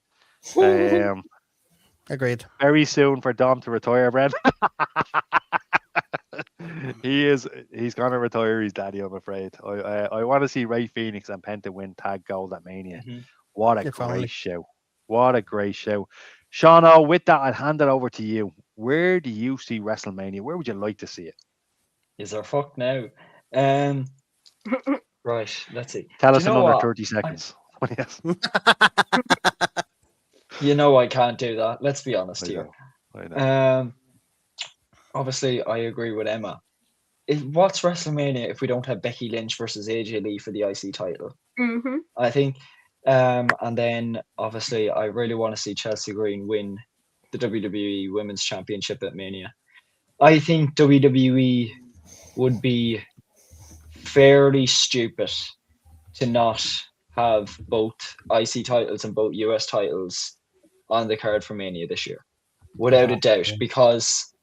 Agreed. Very soon for Dom to retire, Brent. He's going to retire his daddy, I'm afraid. I want to see Ray Phoenix and Penta win tag gold at Mania. What a great show. What a great show. Sean, with that, I'll hand it over to you. Where do you see WrestleMania? Where would you like to see it? Is there fuck now? Right, let's see. Tell us in under 30 seconds. Yes. You know I can't do that. Let's be honest here. I know. Obviously, I agree with Emma. What's WrestleMania if we don't have Becky Lynch versus AJ Lee for the IC title? I think, and then obviously I really want to see Chelsea Green win the WWE Women's Championship at Mania. I think WWE would be fairly stupid to not have both IC titles and both US titles on the card for Mania this year, without a doubt, because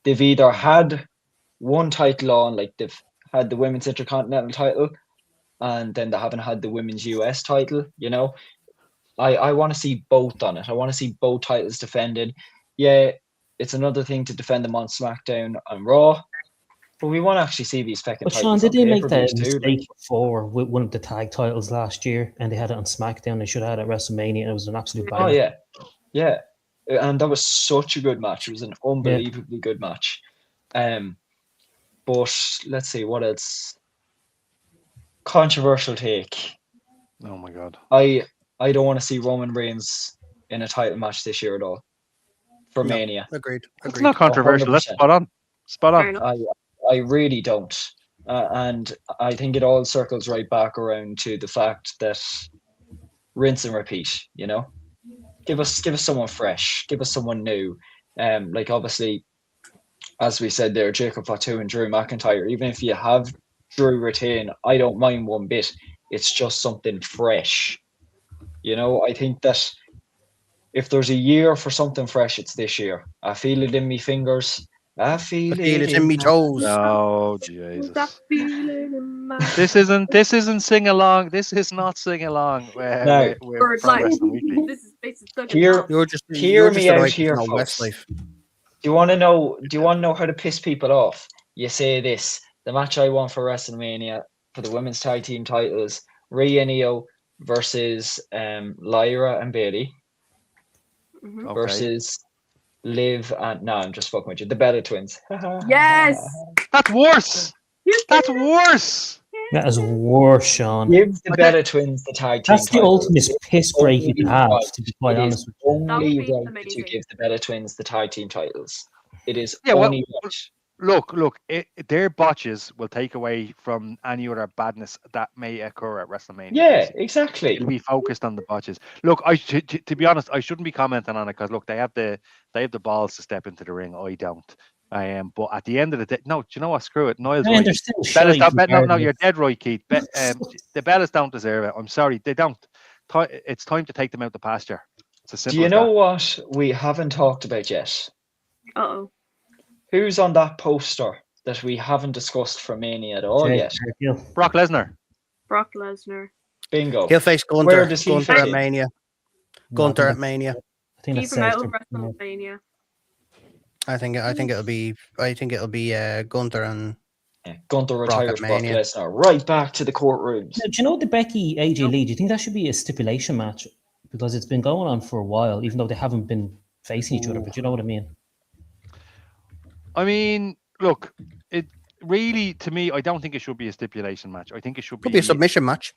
they've either had one title on, like they've had the Women's Intercontinental title, and then they haven't had the Women's US title, you know. I want to see both on it. I want to see both titles defended. Yeah, it's another thing to defend them on SmackDown and Raw, but we want to actually see these fucking titles. Sean, did they make that mistake before with one of the tag titles last year, and they had it on SmackDown? They should have had it at WrestleMania, and it was an absolute banger. Oh yeah, and that was such a good match. It was an unbelievably good match. But let's see what else. Controversial take. Oh my god. I don't want to see Roman Reigns in a title match this year at all for Mania. Agreed. It's not controversial. 100%. That's spot on. I really don't. And I think it all circles right back around to the fact that rinse and repeat, you know? Give us someone fresh. Give us someone new. Like obviously, as we said there, Jacob Fatu and Drew McIntyre. Even if you have Drew retain, I don't mind one bit. It's just something fresh. You know, I think that if there's a year for something fresh, it's this year. I feel it in me fingers. I feel it in me toes. Oh Jesus! This isn't sing along. This is not sing along. No. We're from Wrestling Weekly. This is basically You're just me out here, no folks. Westlife. Do you want to know how to piss people off? You say this: the match I won for WrestleMania for the women's tag team titles, Rhea and Io versus Lyra and Bayley versus Liv and no, I'm just fucking with you. The Bella Twins. Yes, that's worse. That's worse. That is worse, Sean. Give the Bella Twins the tag team. That's the ultimate piss break you can have, to be quite honest with you. Only right that you give the Bella Twins the tag team titles. It is only right. Look, their botches will take away from any other badness that may occur at WrestleMania. Yeah, exactly. It'll be focused on the botches. Look, to be honest, I shouldn't be commenting on it because look, they have the balls to step into the ring. I don't. But at the end of the day, no. Do you know what? Screw it. Niall's right. No, you're dead right, Keith. The Bellas don't deserve it. I'm sorry, they don't. It's time to take them out the pasture. It's as simple. Do you know what we haven't talked about yet? Uh-oh. Who's on that poster that we haven't discussed for Mania at all yet? Brock Lesnar. Brock Lesnar. Bingo. He'll face Gunther. Where does he Gunther fit at in? Mania. Gunther at Mania. Keep him out of WrestleMania. I think it'll be Gunther and Gunther retires Brock Lesnar right back to the courtrooms. Do you know the Becky AJ Lee? Do you think that should be a stipulation match? Because it's been going on for a while, even though they haven't been facing each other. But you know what I mean? I mean, look, it really, to me, I don't think it should be a stipulation match. I think it should be a submission match.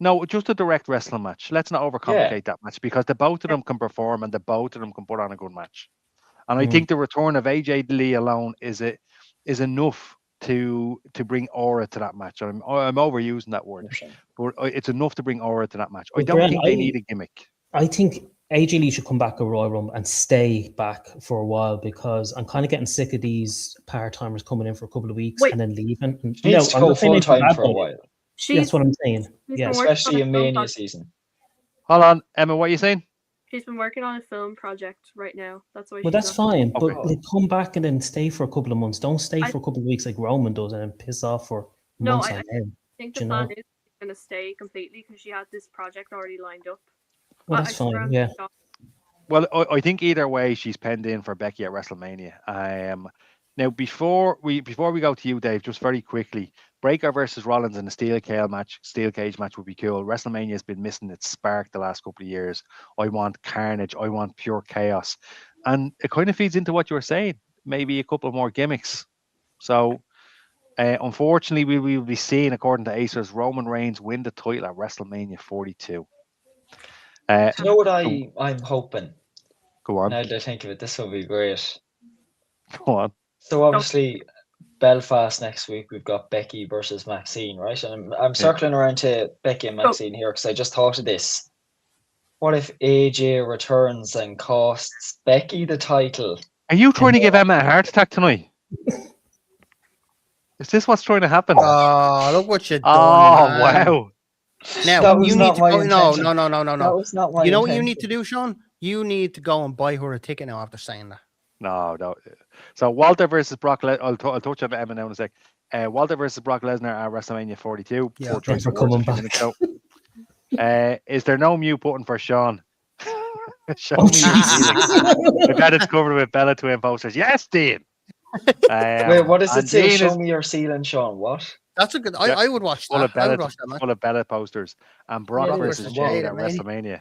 No, just a direct wrestling match. Let's not overcomplicate that match because the both of them can perform and the both of them can put on a good match. And I think the return of AJ Lee alone is enough to bring aura to that match. I'm overusing that word, but it's enough to bring aura to that match. I don't think they need a gimmick. I think AJ Lee should come back at Royal Rumble and stay back for a while because I'm kind of getting sick of these part-timers coming in for a couple of weeks and then leaving. And, she needs to go full-time for a while. That's what I'm saying. Yeah, especially in Mania season. Hold on, Emma, what are you saying? She's been working on a film project right now. That's why. Well, that's fine, but come back and then stay for a couple of months. Don't stay for a couple of weeks like Roman does and then piss off for months on end. I think the plan is she's going to stay completely because she had this project already lined up. Well, that's fine. Yeah. Well, I think either way, she's penned in for Becky at WrestleMania. Now, before we go to you, Dave, just very quickly, Breakker versus Rollins in a steel cage match would be cool. WrestleMania has been missing its spark the last couple of years. I want carnage. I want pure chaos. And it kind of feeds into what you were saying. Maybe a couple more gimmicks. So, unfortunately, we will be seeing, according to Acers, Roman Reigns win the title at WrestleMania 42. You know what I'm hoping? Go on. Now that I think of it, this will be great. Go on. So obviously, Belfast next week, we've got Becky versus Maxine, right? And I'm circling around to Becky and Maxine here because I just thought of this. What if AJ returns and costs Becky the title? Are you trying to give Emma a heart attack tonight? Is this what's trying to happen? Oh, look what you done. Oh, wow. Now, you need to go. No. That was not my You know intention. what you need to do, Sean? You need to go and buy her a ticket now after saying that. No. So Walter versus Brock Lesnar. I'll touch on Emma now in a sec. Walter versus Brock Lesnar at WrestleMania 42. Yeah, thanks for coming back. Is there no mute button for Sean? Show me. I bet it's covered with Bella Twin posters. Yes, Dean. Wait, what does it say? Show me your ceiling, Sean. What? That's a good. I would watch that. I would watch that, man. Full of Bella posters and Brock versus Jade at WrestleMania.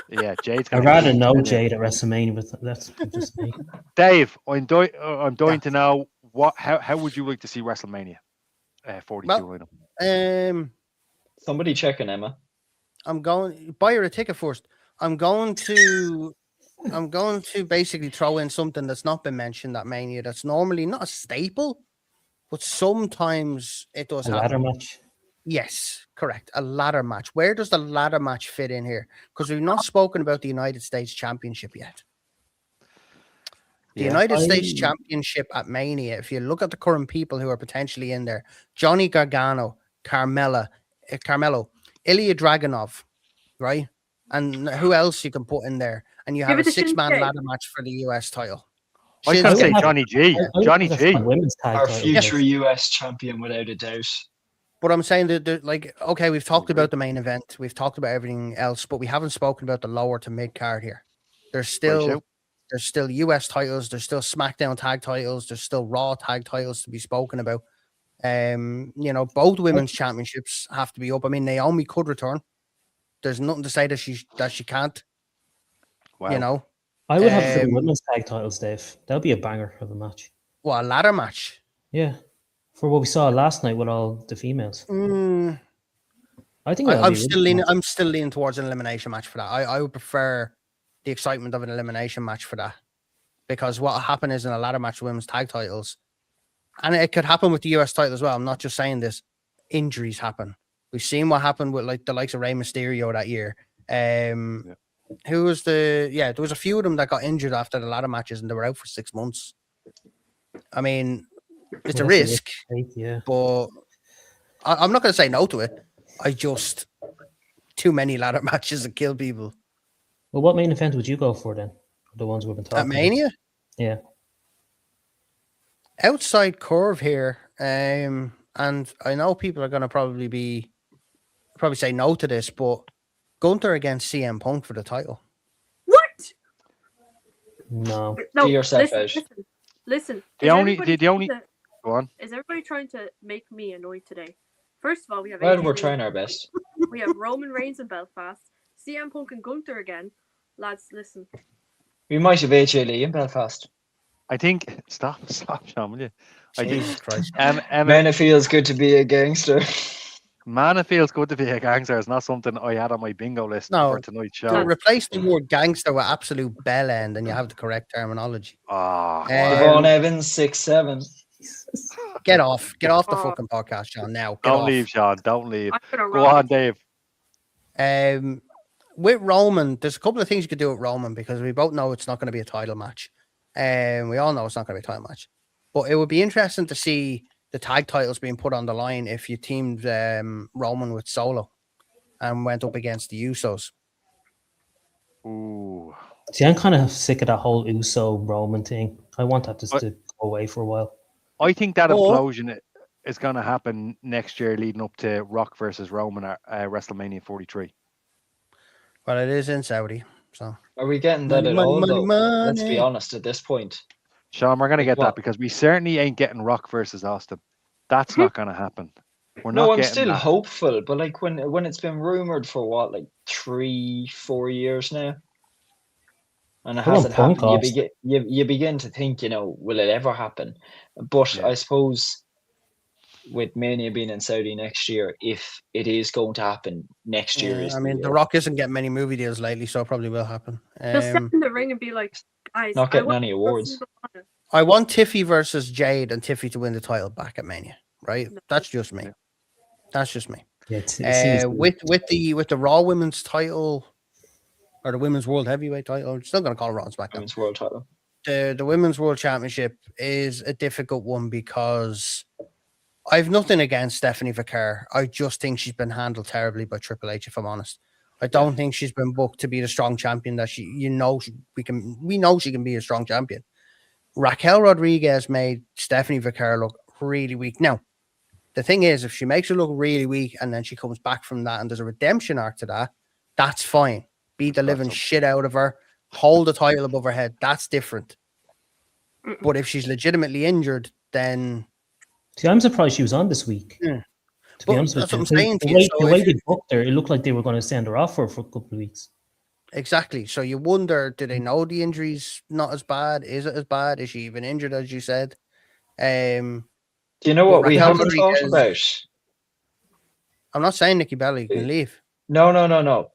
Yeah, Jade's. I'd rather know Jade at WrestleMania, but that's just me. Dave, I'm dying to know how would you like to see WrestleMania 42? Well, somebody checking Emma. I'm going buy her a ticket first. I'm going to basically throw in something that's not been mentioned at Mania. That's normally not a staple, but sometimes it does a ladder match. Yes, correct. A ladder match. Where does the ladder match fit in here? Because we've not spoken about the United States Championship yet. The United States Championship at Mania, if you look at the current people who are potentially in there, Johnny Gargano, Carmelo, Ilya Dragunov, right? And who else you can put in there? And you have a 6-man ladder match for the US title. I was going to say Johnny G. Johnny G. Our future US champion, without a doubt. But I'm saying that, like, okay, we've talked about the main event, we've talked about everything else, but we haven't spoken about the lower to mid card here. There's still US titles, there's still SmackDown tag titles, there's still Raw tag titles to be spoken about. Both women's championships have to be up. I mean, Naomi could return. There's nothing to say that she can't. Wow. I would have 3 women's tag titles, Dave. That would be a banger of a match. What, a ladder match? Yeah. For what we saw last night with all the females. I think I'm still leaning towards an elimination match for that. I would prefer the excitement of an elimination match for that. Because what happened is in a ladder match with women's tag titles, and it could happen with the US title as well. I'm not just saying this. Injuries happen. We've seen what happened with like the likes of Rey Mysterio that year. Who was there was a few of them that got injured after the ladder matches and they were out for 6 months. I mean, it's a risk, but I'm not going to say no to it. I just too many ladder matches that kill people. Well, what main event would you go for then? The ones we've been talking about. At Mania? Yeah. Outside curve here, and I know people are going to probably say no to this, but Gunther against CM Punk for the title. What? No. See yourself Listen. The only. Go on. Is everybody trying to make me annoyed today? First of all, we have. Well, we're trying our best. We have Roman Reigns in Belfast, CM Punk and Gunther again. Lads, listen. We might have AJ Lee in Belfast. I think. Stop, Sean, will you? Jesus Christ. Man, it feels good to be a gangster. Man, it feels good to be a gangster. It's not something I had on my bingo list for tonight's show. Replace the word gangster with absolute bell end, and you have the correct terminology. Devon Evans, 6'7". Get off the fucking podcast, Sean. Now, don't leave, Sean. Don't leave. Go on, Dave. With Roman, there's a couple of things you could do with Roman because we both know it's not going to be a title match. We all know it's not going to be a title match. But it would be interesting to see the tag titles being put on the line if you teamed Roman with Solo and went up against the Usos. Ooh. See, I'm kind of sick of that whole Uso Roman thing. I want that just to go away for a while. I think that implosion is going to happen next year leading up to Rock versus Roman at WrestleMania 43. Well, it is in Saudi, so. Are we getting that at all, though? Let's be honest at this point. Sean, we're going to get that because we certainly ain't getting Rock versus Austin. That's not going to happen. I'm still hopeful, but like when it's been rumored for what, like 3-4 years now, and it hasn't happened, you begin to think, will it ever happen? But I suppose with Mania being in Saudi next year, if it is going to happen next year, The Rock isn't getting many movie deals lately, so it probably will happen. Just step in the ring and be like, guys, not getting any awards. I want Tiffy versus Jade and Tiffy to win the title back at Mania, right? No. That's just me. That's just me. Yeah, with the Raw Women's title or the Women's World Heavyweight title, I'm still going to call it Raw and SmackDown. Women's World title. The Women's World Championship is a difficult one because I have nothing against Stephanie Vaquer. I just think she's been handled terribly by Triple H, if I'm honest. I don't think she's been booked to be the strong champion that we know she can be a strong champion. Raquel Rodriguez made Stephanie Vaquer look really weak. Now, the thing is, if she makes her look really weak and then she comes back from that and there's a redemption arc to that, that's fine. Beat the living shit out of her, hold the title above her head. That's different. But if she's legitimately injured, then... See, I'm surprised she was on this week. Yeah. To be honest with you. The way they booked her, it looked like they were going to send her off for a couple of weeks. Exactly. So you wonder, do they know the injury's not as bad? Is it as bad? Is she even injured, as you said? Do you know what we haven't talked about? I'm not saying Nikki Bella can leave. No.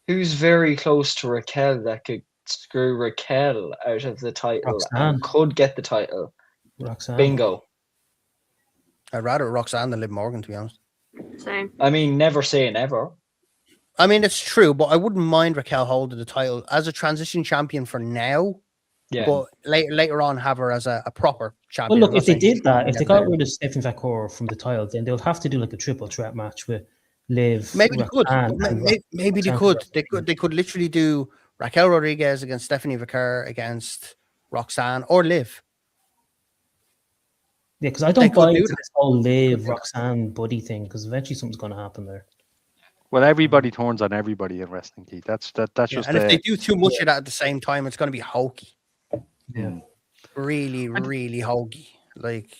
Who's very close to Raquel that could screw Raquel out of the title and could get the title? Roxanne. Bingo. I'd rather Roxanne than Liv Morgan, to be honest. Same. I mean, never say never. I mean, it's true, but I wouldn't mind Raquel holding the title as a transition champion for now. Yeah. But later on, have her as a proper champion. Well, look, I'm not if they saying she's did that, gonna if they get got there. rid of Stephanie Vakor from the title, then they'll have to do like a triple threat match with Liv, Maybe they could. Roxanne, and Maybe they Roxanne could. for They could literally do Raquel Rodriguez against Stephanie Vaquer against Roxanne or Liv. Yeah, because I They don't could buy do into that. this whole Liv, Roxanne, buddy thing, because eventually something's going to happen there. Well, everybody turns on everybody in wrestling, Keith. That's just. And if they do too much of that at the same time, it's going to be hokey. Yeah. Really, really hokey. Like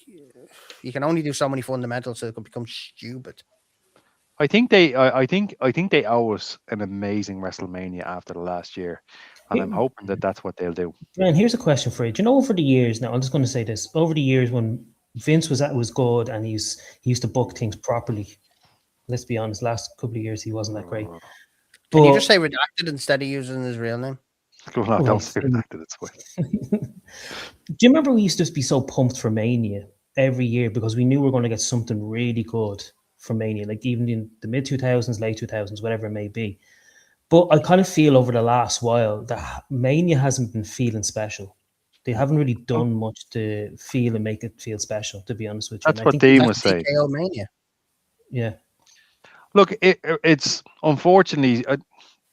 you can only do so many fundamentals, so it could become stupid. I think they owe us an amazing WrestleMania after the last year, and I'm hoping that that's what they'll do. Man, here's a question for you. Do you know over the years? Now, I'm just going to say this: over the years, when Vince was good and he used to book things properly. Let's be honest. Last couple of years, he wasn't that great. Can you just say redacted instead of using his real name? Well, no, don't say redacted. It's way. Do you remember we used to be so pumped for Mania every year because we knew we were going to get something really good for Mania, like even in the mid 2000s, late 2000s, whatever it may be. But I kind of feel over the last while that Mania hasn't been feeling special. They haven't really done much to feel and make it feel special, to be honest with you. That's what Dean was saying. Mania. Yeah. Look, it's unfortunately,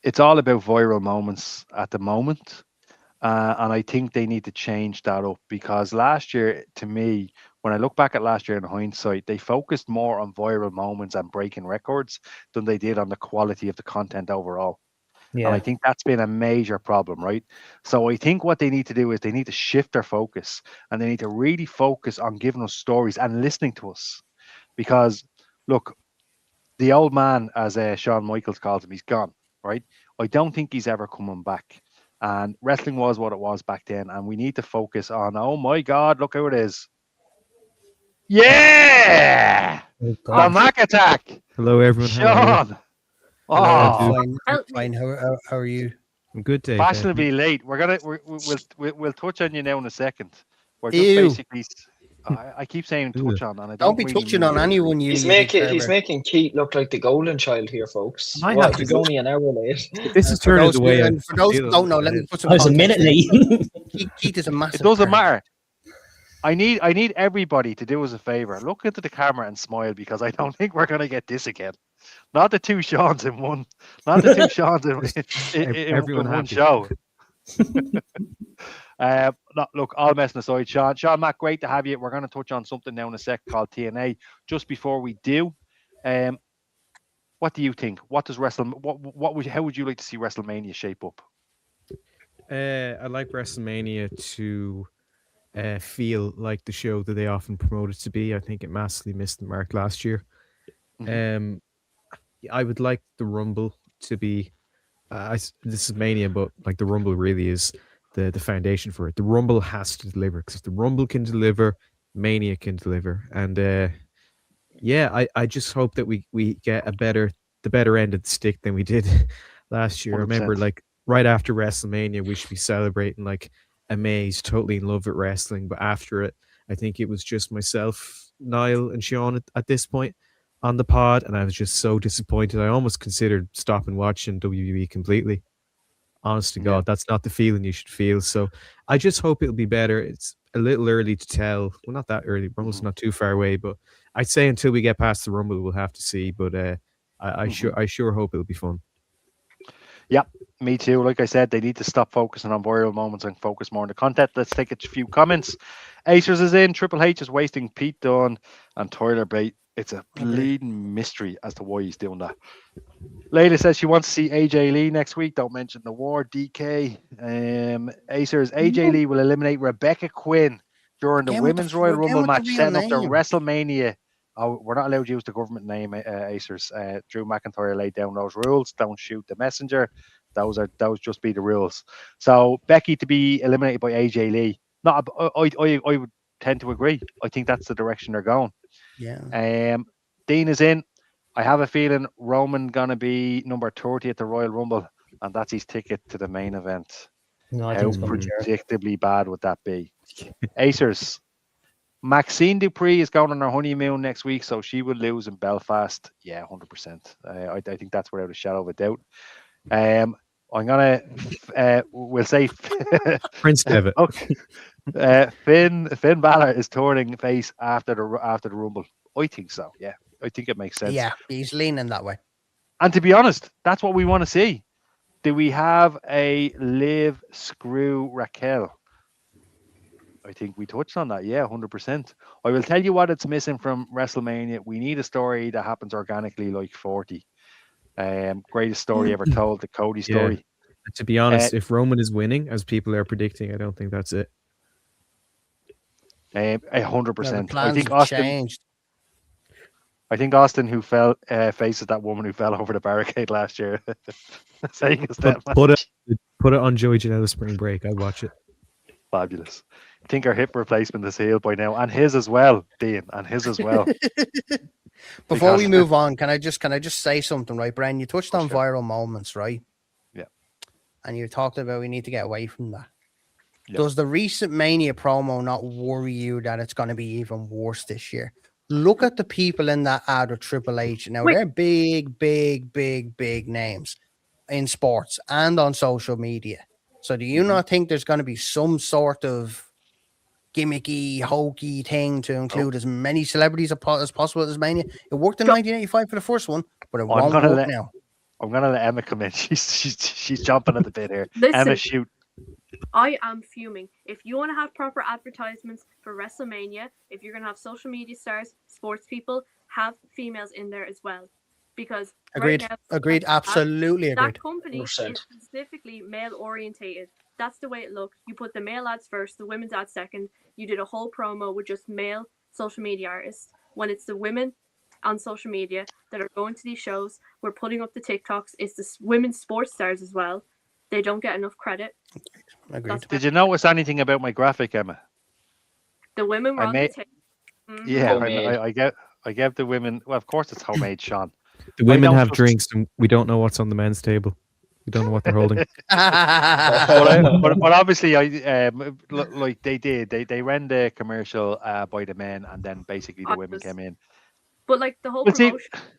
it's all about viral moments at the moment. And I think they need to change that up because last year, to me, when I look back at last year in hindsight, they focused more on viral moments and breaking records than they did on the quality of the content overall. Yeah. And I think that's been a major problem, right? So I think what they need to do is they need to shift their focus and they need to really focus on giving us stories and listening to us. Because, look, the old man, as Shawn Michaels calls him, he's gone, right? I don't think he's ever coming back. And wrestling was what it was back then. And we need to focus on, oh my God, look how it is. Yeah! The Mac Attack. Hello, everyone. Sean. Fine. How are you? I'm good, Dave. Fashionably late. We'll touch on you now in a second. We're just basically. I keep saying touch on, and I don't be really touching on anyone. He's making Keith look like the golden child here, folks. He's only an hour late. This is turning the way. For those who don't know, let me put some. I was a minute late. Keith is a massive. It doesn't matter. I need everybody to do us a favor. Look into the camera and smile because I don't think we're gonna get this again. Not the two Seans in one. Not the two Seans in one show. Look, all messing aside, Sean, Matt, great to have you. We're going to touch on something now in a sec called TNA. Just before we do, what do you think? What does how would you like to see WrestleMania shape up? I'd like WrestleMania to feel like the show that they often promote it to be. I think it massively missed the mark last year. Mm-hmm. I would like the Rumble to be. This is Mania, but like the Rumble really is the foundation for it. The Rumble has to deliver because if the Rumble can deliver, Mania can deliver. And I just hope that we get the better end of the stick than we did last year. 100%. I remember like right after WrestleMania, we should be celebrating like amazed, totally in love with wrestling. But after it, I think it was just myself, Niall, and Sean at this point on the pod, and I was just so disappointed. I almost considered stopping watching WWE completely. Honest to God, that's not the feeling you should feel. So I just hope it'll be better. It's a little early to tell. Well, not that early. Rumble's not too far away, but I'd say until we get past the Rumble, we'll have to see. But I sure hope it'll be fun. Yeah, me too. Like I said, they need to stop focusing on viral moments and focus more on the content. Let's take a few comments. Acers is in. Triple H is wasting Pete Dunne and Tyler Bate. It's a bleeding mystery as to why he's doing that. Layla says she wants to see AJ Lee next week. Don't mention the war. DK. Acers, AJ Lee will eliminate Rebecca Quinn during the Women's Royal Rumble match, setting up the WrestleMania. Oh, we're not allowed to use the government name, Acers. Drew McIntyre laid down those rules. Don't shoot the messenger. Those just be the rules. So Becky to be eliminated by AJ Lee. No, I would tend to agree. I think that's the direction they're going. Yeah. Dean is in. I have a feeling Roman gonna be number 30 at the Royal Rumble, and that's his ticket to the main event. No, How predictably bad would that be? Acers, Maxine Dupree is going on her honeymoon next week, so she will lose in Belfast. Yeah, 100%. I think that's without a shadow of a doubt. I'm gonna we'll say Prince Devitt. Okay. Finn Balor is turning face after the Rumble. I think so. Yeah, I think it makes sense. Yeah, he's leaning that way. And to be honest, that's what we want to see. Do we have a Liv screw Raquel? I think we touched on that. Yeah, 100%. I will tell you what it's missing from WrestleMania. We need a story that happens organically, like 40. Greatest story ever told, the Cody story. Yeah. To be honest, if Roman is winning, as people are predicting, I don't think that's it. 100%. I think Austin changed. I think Austin, who fell, faces that woman who fell over the barricade last year. Put it on Joey Janela's spring break. I'd watch it. Fabulous. I think our hip replacement is healed by now, and his as well, Dean, and his as well. Before we move on, can I just say something, right, Bren? You touched on viral moments, right? Yeah. And you talked about we need to get away from that. Yeah. Does the recent Mania promo not worry you that it's going to be even worse this year? Look at the people in that ad of Triple H. Now, they're big names in sports and on social media. So do you not think there's going to be some sort of gimmicky, hokey thing to include as many celebrities as possible at this Mania? It worked in 1985 for the first one, but it won't work now. I'm going to let Emma come in. She's jumping at the bit here. Listen, Emma, shoot. I am fuming. If you want to have proper advertisements for WrestleMania, if you're going to have social media stars, sports people, have females in there as well. Because agreed, absolutely agreed. That company 100%. Is specifically male orientated. That's the way it looked. You put the male ads first, the women's ads second. You did a whole promo with just male social media artists. When it's the women on social media that are going to these shows, we're putting up the TikToks. It's the women's sports stars as well. They don't get enough credit. Agreed. Did you notice anything about my graphic, Emma? The women were on the table. Yeah, I gave the women. Well, of course it's homemade, Sean. The women have drinks, and we don't know what's on the men's table. We don't know what they're holding. but obviously, like they did. They ran the commercial by the men, and then basically the women came in. But like the whole promotion,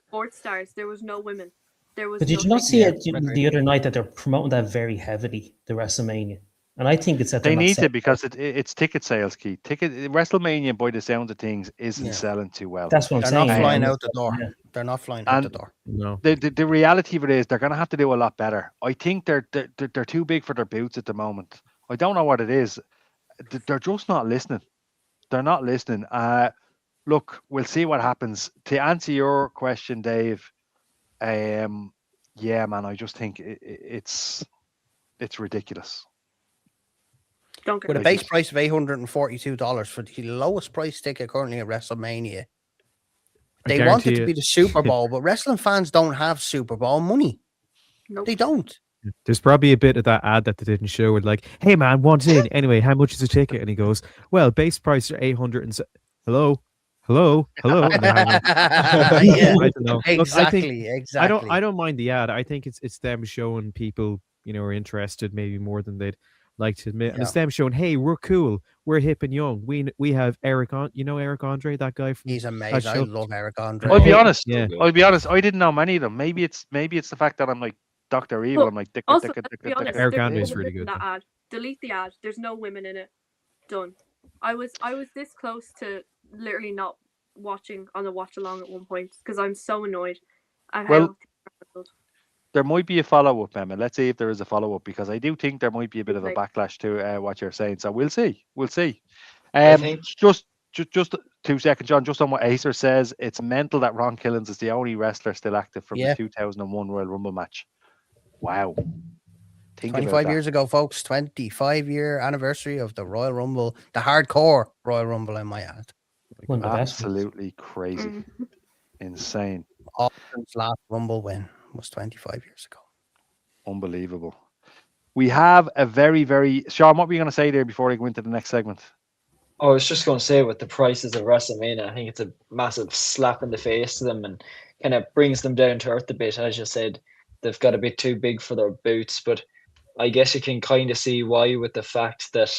sports stars, there was no women. But did you not see it the other night that they're promoting that very heavily, the WrestleMania? And I think it's that they need to because it's ticket sales, Keith. WrestleMania, by the sound of things, isn't selling too well. That's what I'm saying. They're not flying out the door. Yeah. They're not flying out the door. No. The reality of it is they're going to have to do a lot better. I think they're too big for their boots at the moment. I don't know what it is. They're just not listening. They're not listening. Look, we'll see what happens. To answer your question, Dave. Yeah, man, I just think it's ridiculous. With a base price of $842 for the lowest price ticket currently at WrestleMania, they want it to be the Super Bowl, but wrestling fans don't have Super Bowl money. Nope. They don't. There's probably a bit of that ad that they didn't show with like, hey man, what's in? Anyway, how much is a ticket? And he goes, well, base price are 800 and hello. Yeah, I don't know. Exactly. I don't mind the ad. I think it's them showing people, are interested maybe more than they'd like to admit. And it's them showing, hey, we're cool, we're hip and young. We have Eric Eric Andre, that guy from he's amazing. I love Eric Andre. I'll be honest. I didn't know many of them. Maybe it's the fact that I'm like Dr. Evil. I'm like Eric Andre is really good. That ad. Delete the ad. There's no women in it. Done. I was this close to literally not watching on a watch along at one point because I'm so annoyed. There might be a follow-up, Emma. Let's see if there is a follow-up because I do think there might be a bit of a backlash to what you're saying. So we'll see. I think just 2 seconds, John. Just on what Acer says, it's mental that Ron Killings is the only wrestler still active from the 2001 Royal Rumble match. Wow. 25 years ago, folks. 25-year anniversary of the Royal Rumble, the hardcore Royal Rumble, in my ad. Absolutely crazy, insane. Austin's last Rumble win was 25 years ago. Unbelievable. We have a very, very... Sean, what were you going to say there before I go into the next segment? I was just going to say with the prices of WrestleMania, I think it's a massive slap in the face to them and kind of brings them down to earth a bit. As you said, they've got a bit too big for their boots, but I guess you can kind of see why with the fact that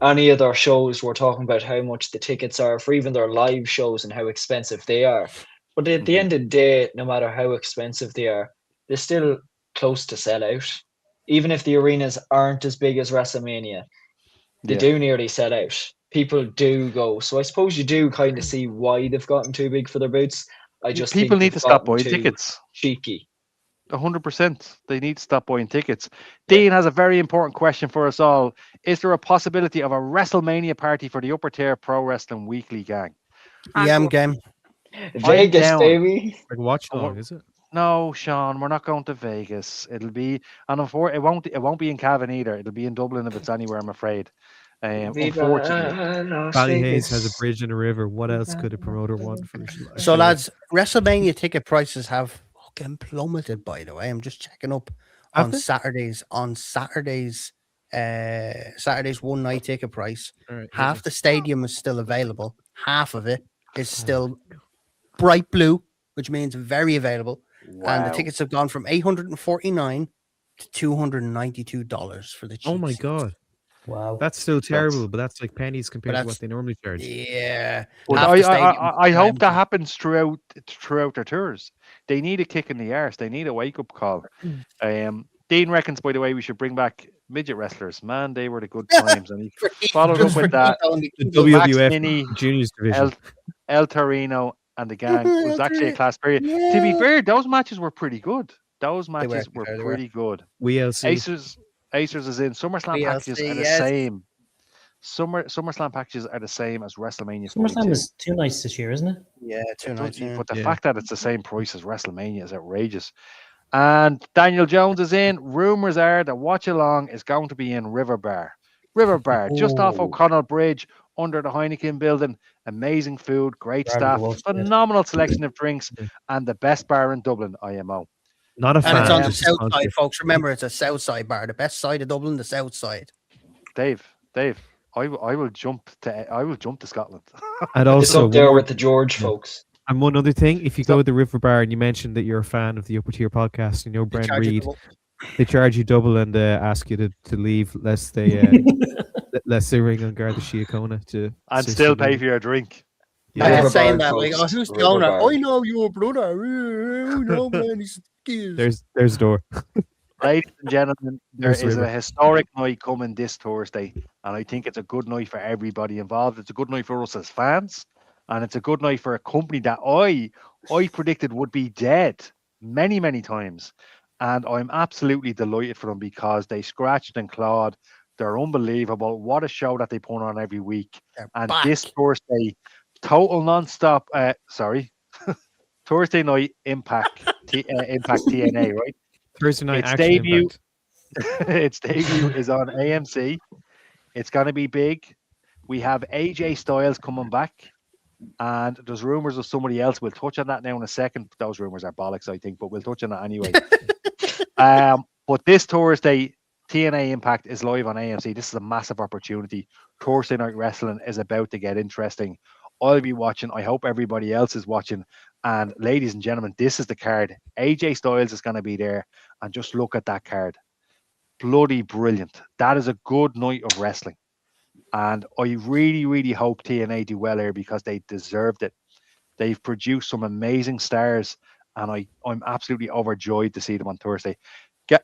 any of their shows were talking about how much the tickets are for even their live shows and how expensive they are. But at the end of the day, no matter how expensive they are, they're still close to sell out. Even if the arenas aren't as big as WrestleMania, they do nearly sell out. People do go. So I suppose you do kind of see why they've gotten too big for their boots. I just People think need to stop buying tickets. Cheeky. 100%. They need to stop buying tickets. Dean has a very important question for us all. Is there a possibility of a WrestleMania party for the Upper Tier Pro Wrestling Weekly gang? Yeah, I'm game. Vegas, baby. Like watch along, is it? No, Sean, we're not going to Vegas. It'll be, and it won't be in Cavan either. It'll be in Dublin if it's anywhere, I'm afraid. Unfortunately, Ballyhaise has a bridge and a river. What else could a promoter want for? So, lads, WrestleMania ticket prices have fucking plummeted. By the way, I'm just checking up on Saturdays. On Saturdays, one night ticket price. Half the stadium is still available. Half of it is still bright blue, which means very available. Wow. And the tickets have gone from $849 to $292 for the cheap. Oh my god! Wow, that's still terrible, but that's like pennies compared to what they normally charge. Yeah, I hope that happens throughout their tours. They need a kick in the arse. They need a wake up call. Dean reckons, by the way, we should bring back midget wrestlers. Man, they were the good times, and he followed up with that. The WWF Juniors division, El Torino, and the gang. It was actually a class period. Yeah. To be fair, those matches were pretty good. Those matches were pretty good. Acers is in. SummerSlam packages are the same. SummerSlam packages are the same as WrestleMania. SummerSlam is 2 nights this year, isn't it? Yeah, 2 nights. But the fact that it's the same price as WrestleMania is outrageous. And Daniel Jones is in. Rumors are that Watch Along is going to be in River Bar, just off O'Connell Bridge, under the Heineken building. Amazing food, great staff, phenomenal selection of drinks, and the best bar in Dublin, IMO. Not a fan. And it's on the south side, folks. Remember, it's a south side bar. The best side of Dublin, the south side. Dave, I will jump to Scotland. And also, it's up there with the George folks. And one other thing, if you go to the River Bar and you mentioned that you're a fan of the Upper Tier podcast, and Brent Reed, they charge you double and ask you to leave lest they ring on guard the Shiakona to and still pay for your drink. Yeah. I'm not saying that. Like, who's the owner? I know your brother. No man, there's the door. Ladies and gentlemen, there is a historic night coming this Thursday, and I think it's a good night for everybody involved. It's a good night for us as fans, and it's a good night for a company that I predicted would be dead many, many times. And I'm absolutely delighted for them because they scratched and clawed. They're unbelievable. What a show that they put on every week. And this Thursday, total non-stop, Thursday night Impact TNA, right? Thursday night its debut is on AMC. It's going to be big. We have AJ Styles coming back, and there's rumors of somebody else. We'll touch on that now in a second. Those rumors are bollocks, I think, but we'll touch on that anyway. But this Thursday, TNA Impact is live on AMC. This is a massive opportunity. Thursday Night Wrestling is about to get interesting. I'll be watching. I hope everybody else is watching. And ladies and gentlemen, this is the card. AJ Styles is going to be there. And just look at that card. Bloody brilliant. That is a good night of wrestling. And I really, really hope TNA do well here because they deserved it. They've produced some amazing stars. And I'm absolutely overjoyed to see them on Thursday.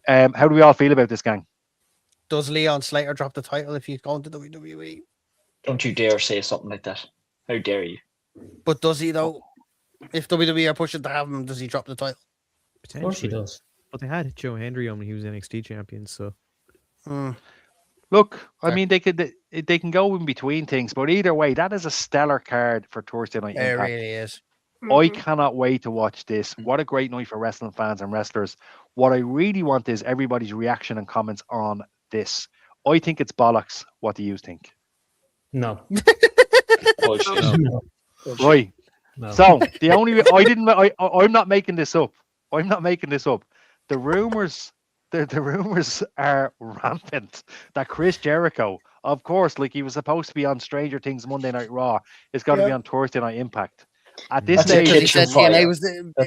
How do we all feel about this, gang? Does Leon Slater drop the title if he's going to WWE? Don't you dare say something like that. How dare you? But does he, though? If WWE are pushing to have him, does he drop the title? Of course he does. But they had Joe Hendry on when he was NXT champion, so... Look, I mean, they can go in between things, but either way, that is a stellar card for Thursday Night Impact. It really is. I cannot wait to watch this. What a great night for wrestling fans and wrestlers. What I really want is everybody's reaction and comments on this. I think it's bollocks. What do you think? No. No. Right. No. So the only I'm not making this up. I'm not making this up. The rumors are rampant that Chris Jericho, of course, like he was supposed to be on Stranger Things Monday Night Raw, is going to be on Thursday Night Impact. At this stage, he said TNA was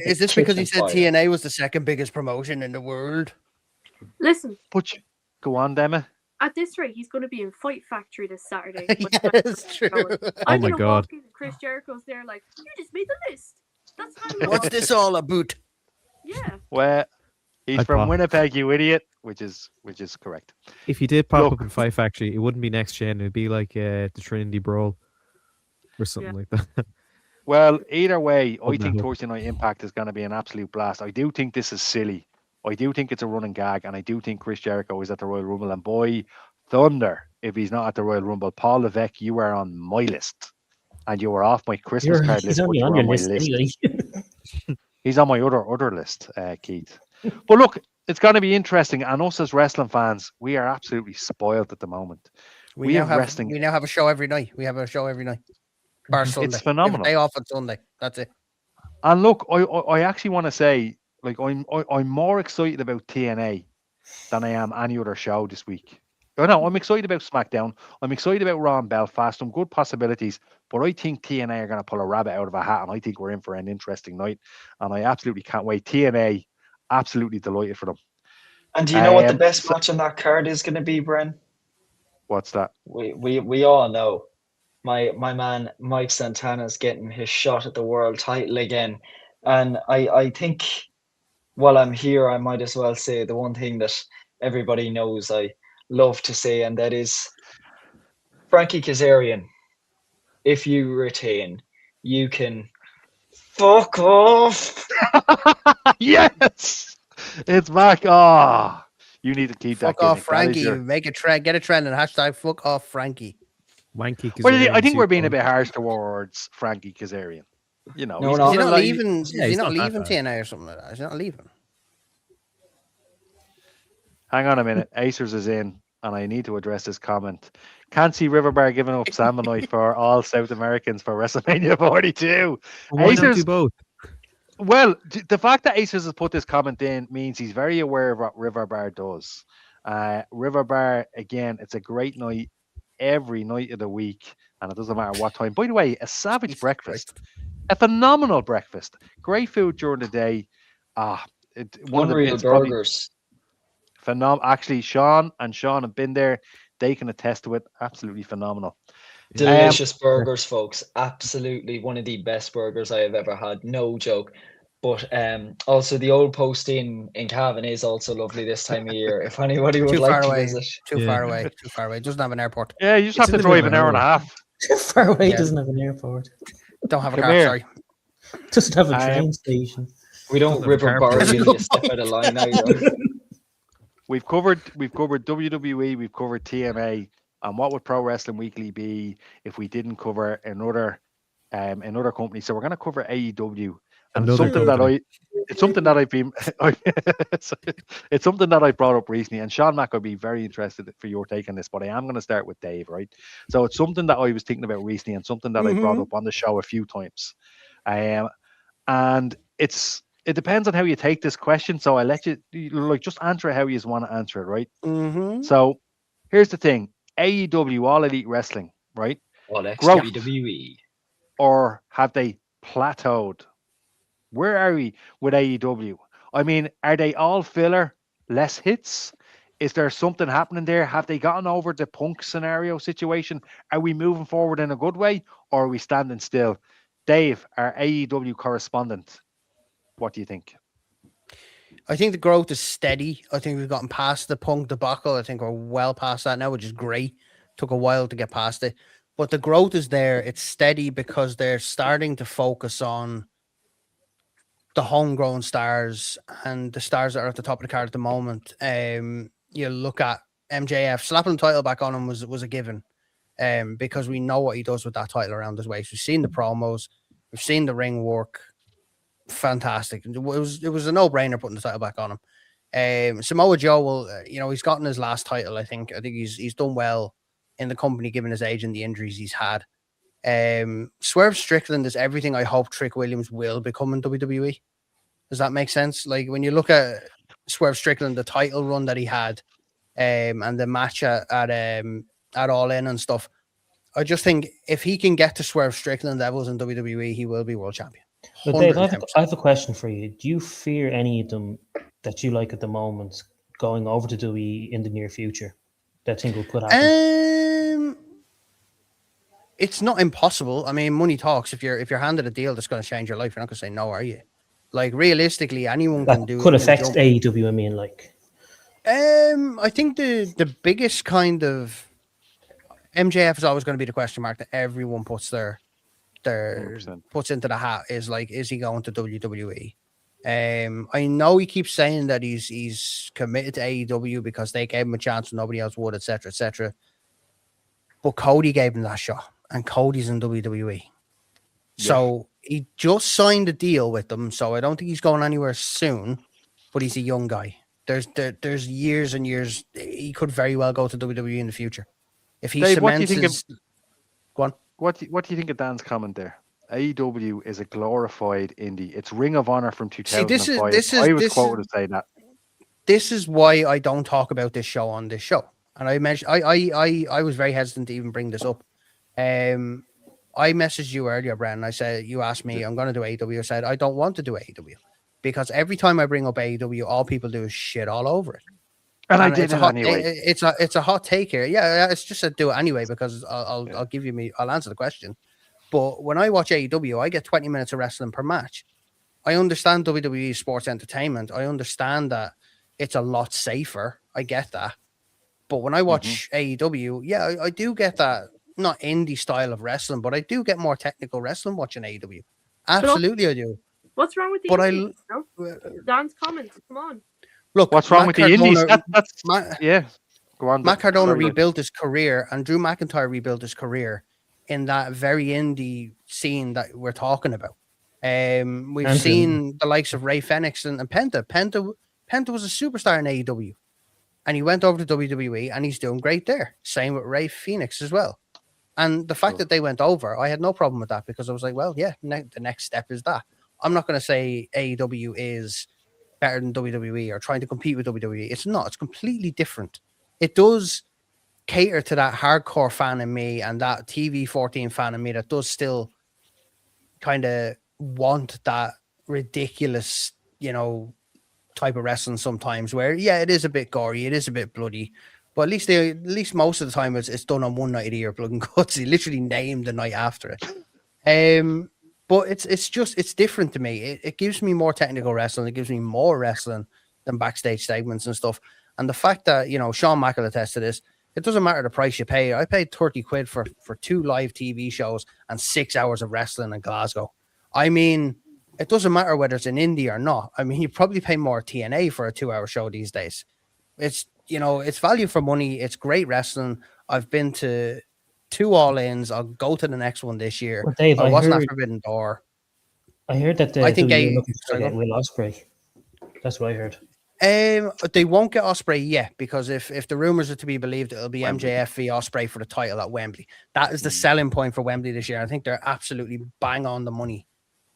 is this because he said TNA was the second biggest promotion in the world? Listen. Go on, Dema. At this rate, he's going to be in Fight Factory this Saturday. Yeah, that's true. I'm my going to God. walk in and Chris Jericho's there like, you just made the list. That's how What's this all about? Yeah. Well, he's I'd from pop. Winnipeg, you idiot, which is correct. If he did pop Look. up in Fight Factory, it wouldn't be next gen. It'd be like the Trinity Brawl or something like that. Well, either way, I Wouldn't think that Thursday Night Impact is going to be an absolute blast. I do think this is silly. I do think it's a running gag, and I do think Chris Jericho is at the Royal Rumble. And boy, thunder, if he's not at the Royal Rumble, Paul Levesque, you are on my list, and you were off my Christmas card He's list, but only you on were your on my list list. anyway. He's on my other list, Keith. But look, it's going to be interesting, and us as wrestling fans, we are absolutely spoiled at the moment. We now have a show every night. We have a show every night. Bar Sunday. It's phenomenal. Day off on Sunday. That's it. And look, I actually want to say, like, I'm more excited about TNA than I am any other show this week. Oh, no, I'm excited about SmackDown. I'm excited about Raw and Belfast. Some good possibilities, but I think TNA are going to pull a rabbit out of a hat, and I think we're in for an interesting night. And I absolutely can't wait. TNA, absolutely delighted for them. And do you know what the best match on that card is going to be, Bren? What's that? We all know. My man Mike Santana's getting his shot at the world title again. And I think while I'm here, I might as well say the one thing that everybody knows I love to say, and that is Frankie Kazarian, if you retain, you can fuck off. Yes! It's back. Oh, you need to keep fuck that. Off Frankie. Make a trend. Get a trend and hashtag fuck off Frankie. Wanky Kazarian. Well, I think we're being a bit harsh towards Frankie Kazarian. You know, is he not leaving? Is he not leaving TNA or something like that? Is he not leaving? Hang on a minute. Acers is in, and I need to address this comment. Can't see Riverbar giving up salmon night for all South Americans for WrestleMania 42. Why not do both? Well, the fact that Acers has put this comment in means he's very aware of what Riverbar does. Riverbar, again, it's a great night every night of the week, and it doesn't matter what time. By the way, a savage breakfast, a phenomenal breakfast, great food during the day. Unreal burgers. Phenomenal. Actually, Sean have been there. They can attest to it. Absolutely phenomenal. Delicious burgers, folks. Absolutely one of the best burgers I have ever had. No joke. But also the old post in Cavan is also lovely this time of year. If anybody would like to visit. Too far away. Doesn't have an airport. Yeah, you just have to drive an hour and a half. Too far away. Doesn't have an airport. Don't have a car. Sorry. Doesn't have a train station. We don't river bar you a step out of line either. We've covered WWE, we've covered TNA, and what would Pro Wrestling Weekly be if we didn't cover another company? So we're going to cover AEW, and it's something that I brought up recently. And Sean Mack, I'd be very interested for your take on this, but I am going to start with Dave, right? So it's something that I was thinking about recently, and something that I brought up on the show a few times, and it depends on how you take this question. So I let you just answer it how you want to answer it, right? Mm-hmm. So here's the thing: AEW, All Elite Wrestling, right? All WWE, or have they plateaued? Where are we with AEW? I mean, are they all filler, less hits? Is there something happening there? Have they gotten over the Punk scenario situation? Are we moving forward in a good way, or are we standing still? Dave, our AEW correspondent, what do you think? I think the growth is steady. I think we've gotten past the Punk debacle. I think we're well past that now, which is great. Took a while to get past it. But the growth is there. It's steady because they're starting to focus on the homegrown stars and the stars that are at the top of the card at the moment. You look at MJF, slapping the title back on him was a given, because we know what he does with that title around his waist. We've seen the promos, we've seen the ring work. Fantastic. It was a no-brainer putting the title back on him. Samoa Joe will, he's gotten his last title. I think he's done well in the company given his age and the injuries he's had. Swerve Strickland is everything I hope Trick Williams will become in WWE. Does that make sense? Like when you look at Swerve Strickland, the title run that he had, and the match at All In and stuff, I just think if he can get to Swerve Strickland levels in WWE, he will be world champion. But Dave, I have a question for you. Do you fear any of them that you like at the moment going over to WWE in the near future? that think could happen? It's not impossible. I mean, money talks. If you're handed a deal that's going to change your life, you're not going to say no, are you? Like realistically, anyone that can do. Could affect AEW. I mean, like. I think the biggest kind of MJF is always going to be the question mark that everyone puts their 100%. Puts into the hat is like, is he going to WWE? I know he keeps saying that he's committed to AEW because they gave him a chance and nobody else would, etc., etc. But Cody gave him that shot, and Cody's in WWE. So he just signed a deal with them. So I don't think he's going anywhere soon. But he's a young guy. There's years and years. He could very well go to WWE in the future. If he Dave, cements his... Go on. What do you think of Dan's comment there? AEW is a glorified indie. It's Ring of Honor from 2005. See, I was quoted to say that. This is why I don't talk about this show on this show. And I mentioned I was very hesitant to even bring this up. I messaged you earlier, Brandon. I said, you asked me, I'm going to do AEW. I said, I don't want to do AEW because every time I bring up AEW, all people do is shit all over it. And I did it anyway. It's a hot take here. Yeah, it's just a do it anyway because I'll answer the question. But when I watch AEW, I get 20 minutes of wrestling per match. I understand WWE sports entertainment. I understand that it's a lot safer. I get that. But when I watch AEW, yeah, I do get that, not indie style of wrestling, but I do get more technical wrestling watching AEW. Absolutely, I do. What's wrong with the indies? Dan's comments, come on. Look, what's wrong with the indies? Yeah. Go on. Matt Cardona rebuilt his career, and Drew McIntyre rebuilt his career in that very indie scene that we're talking about. We've seen the likes of Ray Fenix and Penta. Penta was a superstar in AEW, and he went over to WWE, and he's doing great there. Same with Ray Phoenix as well. And the fact that they went over, I had no problem with that because I was like, well, yeah, the next step is that. I'm not going to say AEW is better than WWE or trying to compete with WWE. It's not. It's completely different. It does cater to that hardcore fan in me and that TV 14 fan in me that does still kind of want that ridiculous, type of wrestling sometimes where, yeah, it is a bit gory, it is a bit bloody, but at least most of the time it's done on one night of the year, blood and guts. He literally named the night after it. But it's different to me. It gives me more technical wrestling. It gives me more wrestling than backstage segments and stuff. And the fact that, Shawn Michael attests to this, it doesn't matter the price you pay. I paid 30 quid for 2 live TV shows and 6 hours of wrestling in Glasgow. I mean, it doesn't matter whether it's an indie or not. I mean, you probably pay more TNA for a 2-hour show these days. It's, it's value for money. It's great wrestling. I've been to 2 all-ins. I'll go to the next one this year. Well, Dave, I wasn't at Forbidden Door. I heard that I think they're looking to get Will Ospreay. That's what I heard. They won't get Ospreay yet because if the rumors are to be believed, it'll be MJF v Ospreay for the title at Wembley. That is the selling point for Wembley this year. I think they're absolutely bang on the money.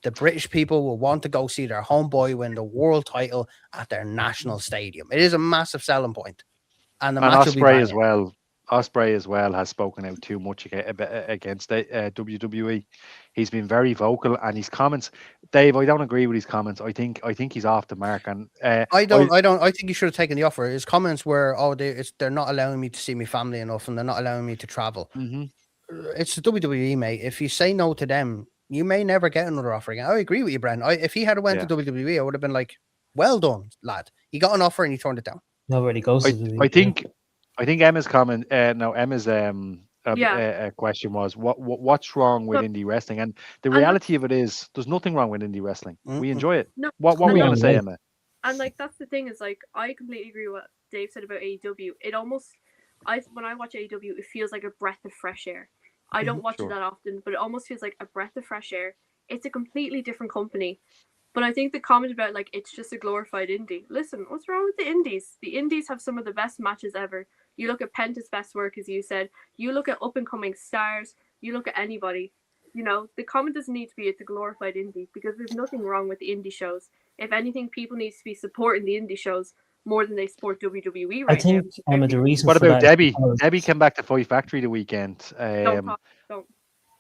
The British people will want to go see their homeboy win the world title at their national stadium. It is a massive selling point, and Ospreay as well. Ospreay as well has spoken out too much against WWE. He's been very vocal, and his comments, Dave, I don't agree with his comments. I think he's off the mark, and I think he should have taken the offer. His comments were, they're not allowing me to see my family enough, and they're not allowing me to travel. It's the WWE, mate. If you say no to them, you may never get another offer again. I agree with you, Brendan. If he had went to WWE, I would have been like, well done, lad. He got an offer and he turned it down. Nobody goes. I think Emma's comment. Emma's question was what's wrong with indie wrestling, and the reality of it is there's nothing wrong with indie wrestling. We enjoy it. No, what were you going to say, Emma? And that's the thing is I completely agree with what Dave said about AEW. It almost when I watch AEW, it feels like a breath of fresh air. I don't watch it that often, but it almost feels like a breath of fresh air. It's a completely different company. But I think the comment about it's just a glorified indie. Listen, what's wrong with the indies? The indies have some of the best matches ever. You look at Penta's best work, as you said. You look at up-and-coming stars. You look at anybody. The comment doesn't need to be it's a glorified indie because there's nothing wrong with the indie shows. If anything, people need to be supporting the indie shows more than they support WWE right now. I think the reason. What about Debbie? Debbie came back to Fight Factory the weekend. Don't.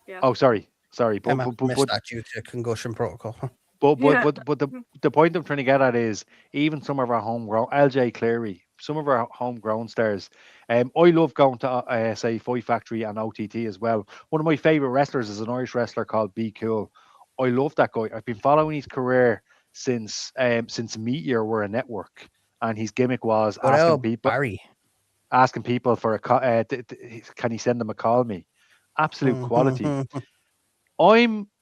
Yeah. Oh, sorry. But missed that due to concussion protocol. But the point I'm trying to get at is even some of our homegrown LJ Cleary, some of our homegrown stars, I love going to say Fight Factory and OTT as well. One of my favorite wrestlers is an Irish wrestler called Be Cool. I love that guy. I've been following his career since Meteor were a network, and his gimmick was asking people for a can he send them a call me? Absolute quality.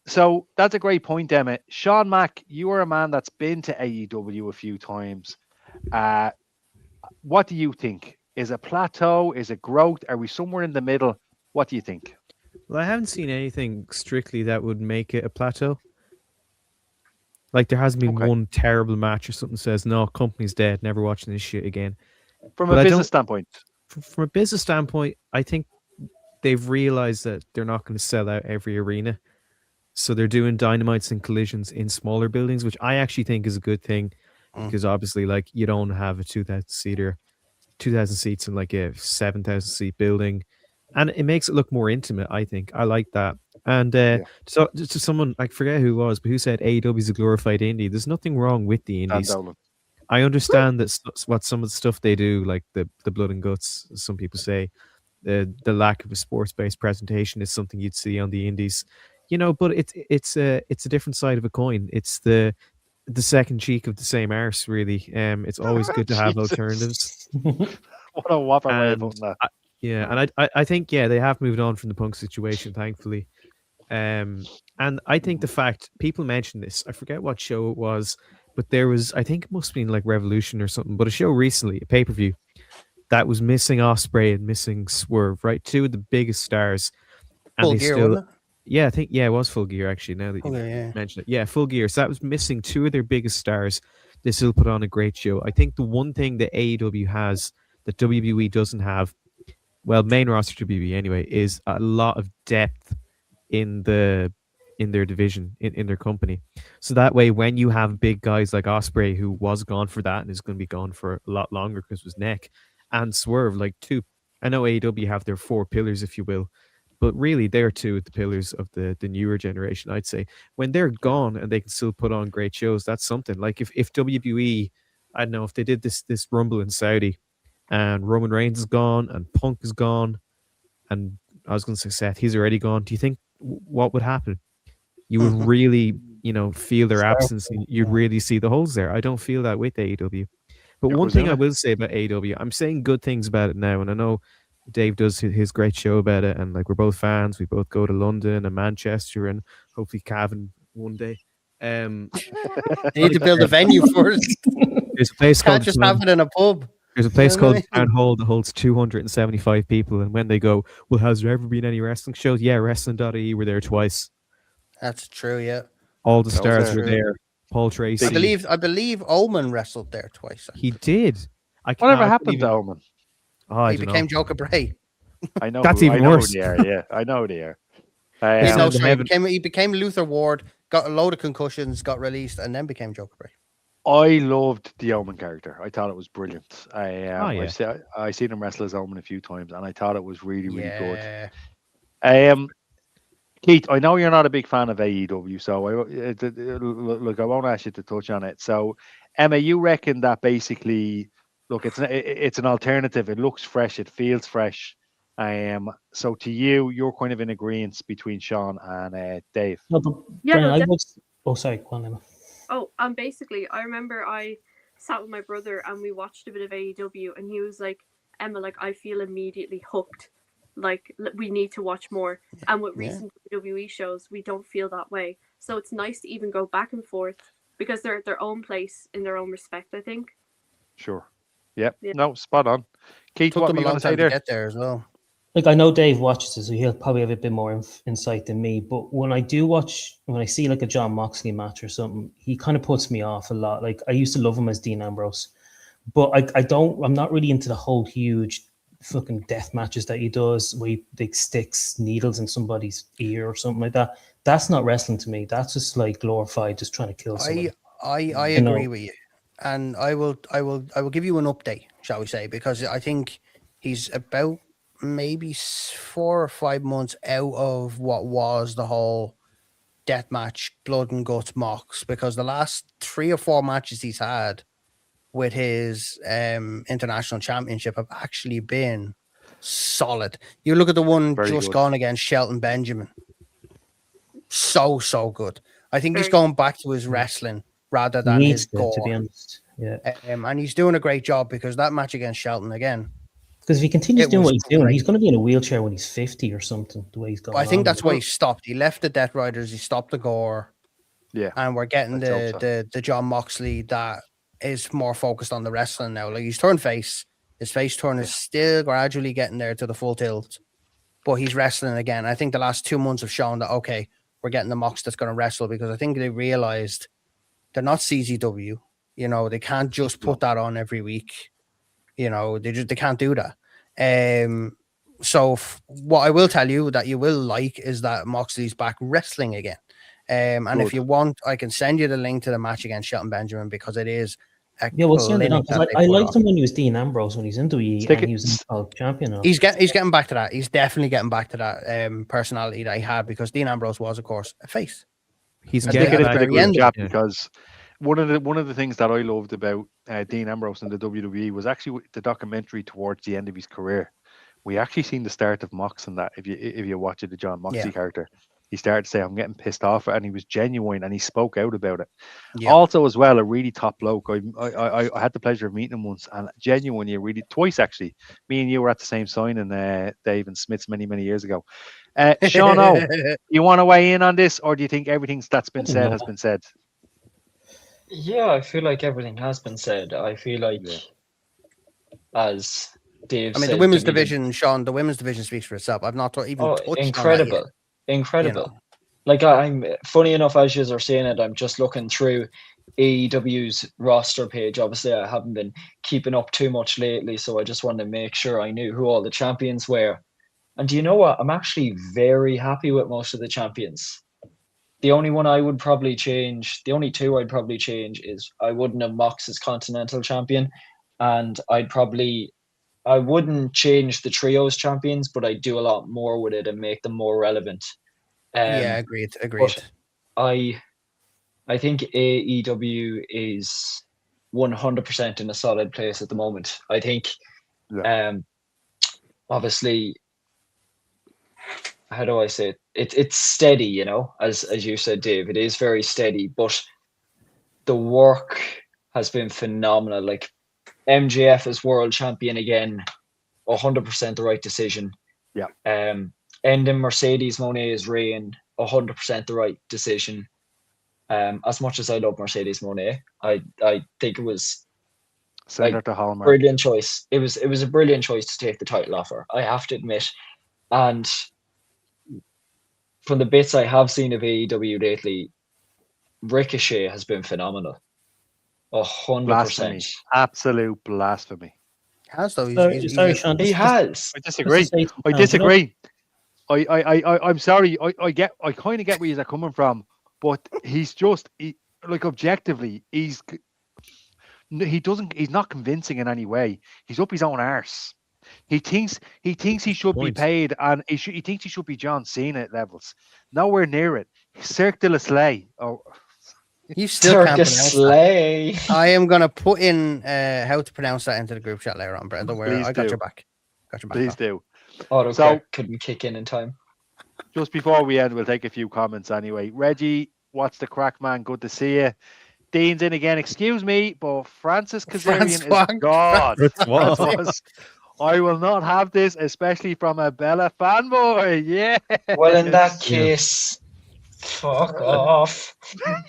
So that's a great point, Emma. Sean Mack, you are a man that's been to AEW a few times. What do you think? Is it plateau? Is it growth? Are we somewhere in the middle? What do you think? Well, I haven't seen anything strictly that would make it a plateau. Like, there hasn't been one terrible match or something says, no, company's dead, never watching this shit again. From a business standpoint? From a business standpoint, I think they've realized that they're not going to sell out every arena. So they're doing dynamites and collisions in smaller buildings, which I actually think is a good thing. Because obviously, like, you don't have a 2,000 seats in like a 7,000 seat building. And it makes it look more intimate, I think. I like that. And so to someone, I forget who it was, but who said AEW is a glorified indie. There's nothing wrong with the indies. I understand that what some of the stuff they do, like the blood and guts, some people say, the lack of a sports-based presentation is something you'd see on the indies. You know, but it's a different side of a coin. It's the second cheek of the same arse, really. It's always good to have alternatives. What a whopper way of putting that. And I think they have moved on from the Punk situation, thankfully. And I think the fact people mentioned this, I forget what show it was, but there was, I think it must have been like Revolution or something, but a show recently, a pay-per-view that was missing Ospreay and missing Swerve, right? Two of the biggest stars. And Full Gear, wasn't it? Yeah, I think it was Full Gear actually. Now that you mentioned it, yeah, Full Gear. So that was missing two of their biggest stars. They still put on a great show. I think the one thing that AEW has that WWE doesn't have, well, main roster WWE anyway, is a lot of depth in their division, in their company. So that way, when you have big guys like Ospreay, who was gone for that and is going to be gone for a lot longer because of his neck, and Swerve, like two. I know AEW have their four pillars, if you will. But really, they're two of the pillars of the newer generation, I'd say. When they're gone and they can still put on great shows, that's something. Like if WWE, I don't know, if they did this Rumble in Saudi and Roman Reigns is gone and Punk is gone and I was going to say Seth, he's already gone. Do you think what would happen? You would really, feel their absence. And you'd really see the holes there. I don't feel that with AEW. But one thing I will say about AEW, I'm saying good things about it now, and I know Dave does his great show about it, and like we're both fans. We both go to London and Manchester, and hopefully Cavan one day. You need to build a venue first. There's a place Can't just have it in a pub. There's a place called Town Hall that holds 275 people, and when they go, well, has there ever been any wrestling shows? Yeah, Wrestling.ie were there twice. That's true. Yeah, all the stars were there. Paul Tracy. I believe Omen wrestled there twice. He did. Whatever happened to Omen? Oh, he became Joker Bray. I know. That's even worse. Yeah, I know they are. He became Luther Ward, got a load of concussions, got released, and then became Joker Bray. I loved the Omen character. I thought it was brilliant. I seen him wrestle as Omen a few times, and I thought it was really, really good. Keith, I know you're not a big fan of AEW, so I won't ask you to touch on it. So, Emma, you reckon that basically, look, it's an alternative. It looks fresh. It feels fresh. So to you, you're kind of in agreement between Sean and Dave. No, but Brian, sorry, go on, Emma. Oh, basically, I remember I sat with my brother and we watched a bit of AEW, and he was like, Emma, like, I feel immediately hooked. Like, we need to watch more. And with recent WWE shows, we don't feel that way. So it's nice to even go back and forth because they're at their own place in their own respect, I think. Sure. Yep. Yeah. No, spot on. Keith, took what them were a you long going to say time there? to get there as well. Like, I know Dave watches it, so he'll probably have a bit more insight than me. But when I see like a John Moxley match or something, he kind of puts me off a lot. Like, I used to love him as Dean Ambrose, but I'm not really into the whole huge fucking death matches that he does where he sticks needles in somebody's ear or something like that. That's not wrestling to me. That's just like glorified, just trying to kill someone. I agree with you, and I will give you an update, shall we say, because I think he's about maybe 4 or 5 months out of what was the whole death match, blood and guts Mox, because the last 3 or 4 matches he's had with his international championship have actually been solid. You look at the one gone against Shelton Benjamin. So good. I think he's going back to his wrestling rather than his gore. To be honest. Yeah. And he's doing a great job because that match against Shelton again. Because if he continues doing what he's doing, he's going to be in a wheelchair when he's 50 or something, the way he's going. I think that's why he stopped. He left the Death Riders, he stopped the gore. Yeah. And we're getting the John Moxley that is more focused on the wrestling now. Like, he's turned face. His face turn is still gradually getting there to the full tilt. But he's wrestling again. I think the last 2 months have shown that, okay, we're getting the Mox that's going to wrestle, because I think they realized they're not CZW. You know, they can't just put that on every week. You know, they can't do that. So what I will tell you that you will like is that Moxley's back wrestling again. And if you want, I can send you the link to the match against Shelton Benjamin, because it is we'll send it on. I liked him when he was Dean Ambrose when he's in WWE and he was champion. He's getting back to that. He's definitely getting back to that personality that he had, because Dean Ambrose was, of course, a face. He's getting back to the job because one of the things that I loved about Dean Ambrose in the WWE was actually the documentary towards the end of his career. We actually seen the start of Mox in that. If you watch it, the John Moxley character. He started to say, I'm getting pissed off, and he was genuine, and he spoke out about it. Yeah. Also, as well, a really top bloke. I had the pleasure of meeting him once, and genuinely, twice actually. Me and you were at the same signing, Dave and Smith's many years ago. Sean O, you want to weigh in on this, or do you think everything that's been said has been said? Yeah, I feel like everything has been said. I feel like, as Dave said, the women's division, Sean, the women's division speaks for itself. I've not even touched incredible. On that yet. Incredible. You know. Like, I'm funny enough, as you are saying it, I'm just looking through AEW's roster page. Obviously, I haven't been keeping up too much lately, so I just wanted to make sure I knew who all the champions were. And do you know what? I'm actually very happy with most of the champions. The only one I would probably change, the only two I'd probably change is I wouldn't have Mox as Continental Champion, and I wouldn't change the trios champions, but I'd do a lot more with it and make them more relevant. Agreed. I think AEW is 100% in a solid place at the moment. I think, obviously, how do I say it? It's steady, you know, as you said, Dave. It is very steady, but the work has been phenomenal. Like, MJF is world champion again, 100% the right decision. Yeah. Ending Mercedes Moné's reign, 100% the right decision. As much as I love Mercedes Moné, I think it was brilliant choice. It was a brilliant choice to take the title off her, I have to admit. And from the bits I have seen of AEW lately, Ricochet has been phenomenal. 100%. Absolute blasphemy. Has though. Sorry, Sean. He has. I disagree. I'm sorry. I kind of get where you're coming from, but he's just like, objectively, he's not convincing in any way. He's up his own arse. He thinks he should be paid, and he thinks he should be John Cena levels. Nowhere near it. Cirque du Soleil. Oh, you still can't pronounce that. I am gonna put in how to pronounce that into the group chat later on, Brent. Don't worry, I got your back. Please do. So couldn't kick in time. Just before we end, we'll take a few comments anyway. Reggie, what's the crack, man? Good to see you. Dean's in again. Excuse me, but Francis Kazarian is God. I will not have this, especially from a Bella fanboy. Yeah. Well, in that case, fuck off.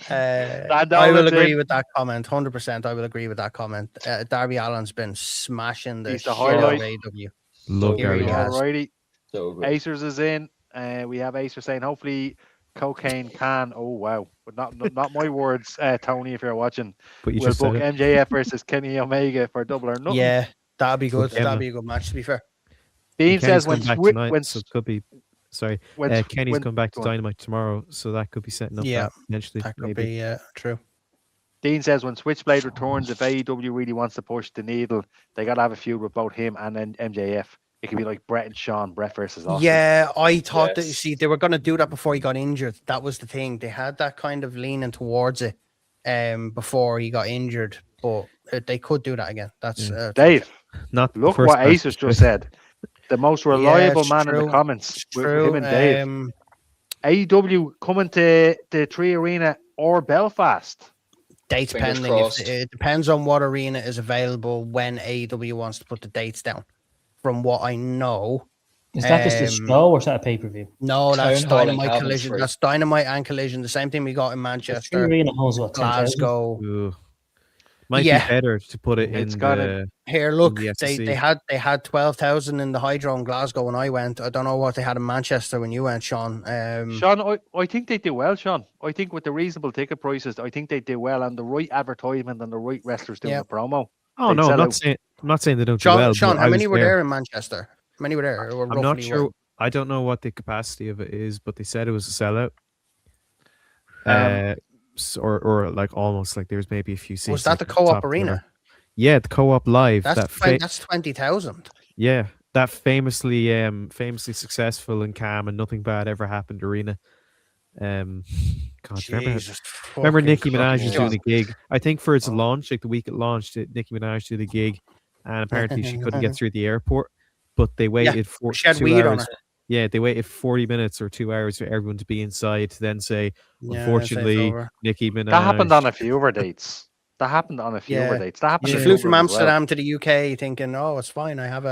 I will agree with that comment. 100%. I will agree with that comment. Darby Allin's been smashing the shit out of AEW. Love Darby. Alrighty. So Acers is in. We have Acer saying, hopefully cocaine can. Oh wow, but not my words, Tony. If you're watching, we'll book MJF versus Kenny Omega for Double or Nothing. Yeah, that'd be good. That'd be a good match. To be fair, Dean says when so it could be. Sorry, Kenny's coming back to Dynamite tomorrow, so that could be setting up. Yeah, potentially. That could be true. Dean says when Switchblade returns, if AEW really wants to push the needle, they got to have a feud with both him and then MJF. It could be like Brett and Sean, Brett versus Austin. Yeah, I thought that, you see, they were going to do that before he got injured. That was the thing. They had that kind of leaning towards it before he got injured. But they could do that again. That's Dave. Not look what Ace has just said. The most reliable man in the comments with him and Dave. AEW coming to the 3 Arena or Belfast. Dates pending. It depends on what arena is available when AEW wants to put the dates down. From what I know. Is that just a show or is that a pay-per-view? No, that's Dynamite Collision. That's Dynamite and Collision. The same thing we got in Manchester. Arena holds what, Glasgow. Might be better to put it in here. Look, they had 12,000 in the Hydro in Glasgow when I went. I don't know what they had in Manchester when you went, Sean. Sean, I think they do well, Sean. I think with the reasonable ticket prices, I think they do well, and the right advertisement and the right wrestlers doing the promo. Oh no, I'm not saying they don't do well. Sean, how many were there in Manchester? How many were there? I'm not sure. I don't know what the capacity of it is, but they said it was a sellout. Or like almost like there's maybe a few seats. Was that the Co-op Arena? Yeah, the Co-op Live. That's 20,000. Yeah, that famously successful and calm and nothing bad ever happened arena. God, remember Nicki Minaj was doing a gig. I think for its launch, like the week it launched, Nicki Minaj did a gig, and apparently she couldn't get through the airport, but they waited for 2 hours. Yeah, they waited 40 minutes or 2 hours for everyone to be inside to then say, unfortunately, Nicki Minaj. That happened on a few of our dates. That happened on a few of our dates. That happened. She flew from Amsterdam to the UK thinking, oh, it's fine. I have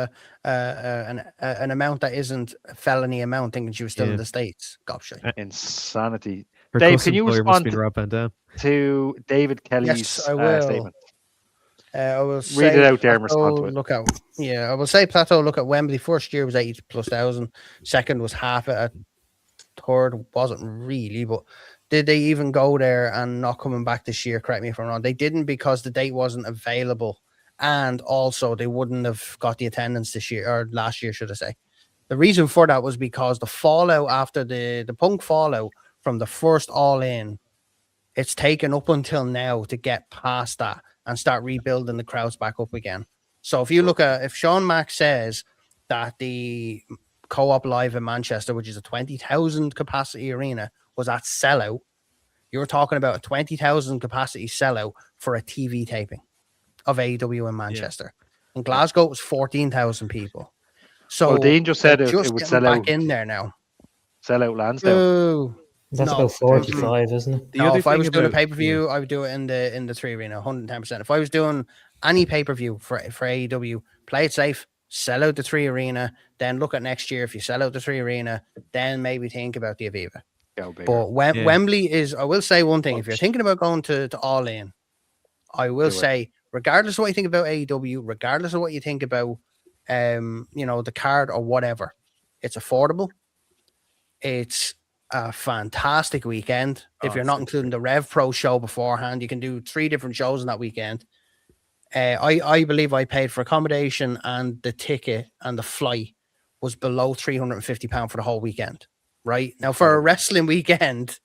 an amount that isn't a felony amount, thinking she was still in the States. Gosh, insanity. Her Dave, can you respond to David Kelly's statement? I will read it out there and respond to it. Look out. Yeah, I will say Plateau look at Wembley. First year was 80,000+. Second was half it. Third wasn't really, but did they even go there and not coming back this year? Correct me if I'm wrong. They didn't because the date wasn't available. And also they wouldn't have got the attendance this year or last year, should I say. The reason for that was because the fallout after the Punk fallout from the first All In, it's taken up until now to get past that and start rebuilding the crowds back up again. So if you look at, if Sean Mack says that the Co-op Live in Manchester, which is a 20,000 capacity arena, was at sellout, you're talking about a 20,000 capacity sellout for a TV taping of AEW in Manchester. In Glasgow, it was 14,000 people. So Dean just said it would sell out. Back in there now. Sell out Lansdowne. That's about 45, isn't it? No, if I was doing a pay-per-view, I would do it in the 3 Arena, 110%. If I was doing any pay-per-view for AEW, play it safe, sell out the 3 Arena, then look at next year. If you sell out the 3 Arena, then maybe think about the Aviva. But Wembley is, I will say one thing, if you're thinking about going to All In, I will say, regardless of what you think about AEW, regardless of what you think about the card or whatever, it's affordable. It's a fantastic weekend. If you're not including the Rev Pro show beforehand, you can do 3 different shows on that weekend. I believe I paid for accommodation and the ticket and the flight was below £350 for the whole weekend. Right now, for a wrestling weekend,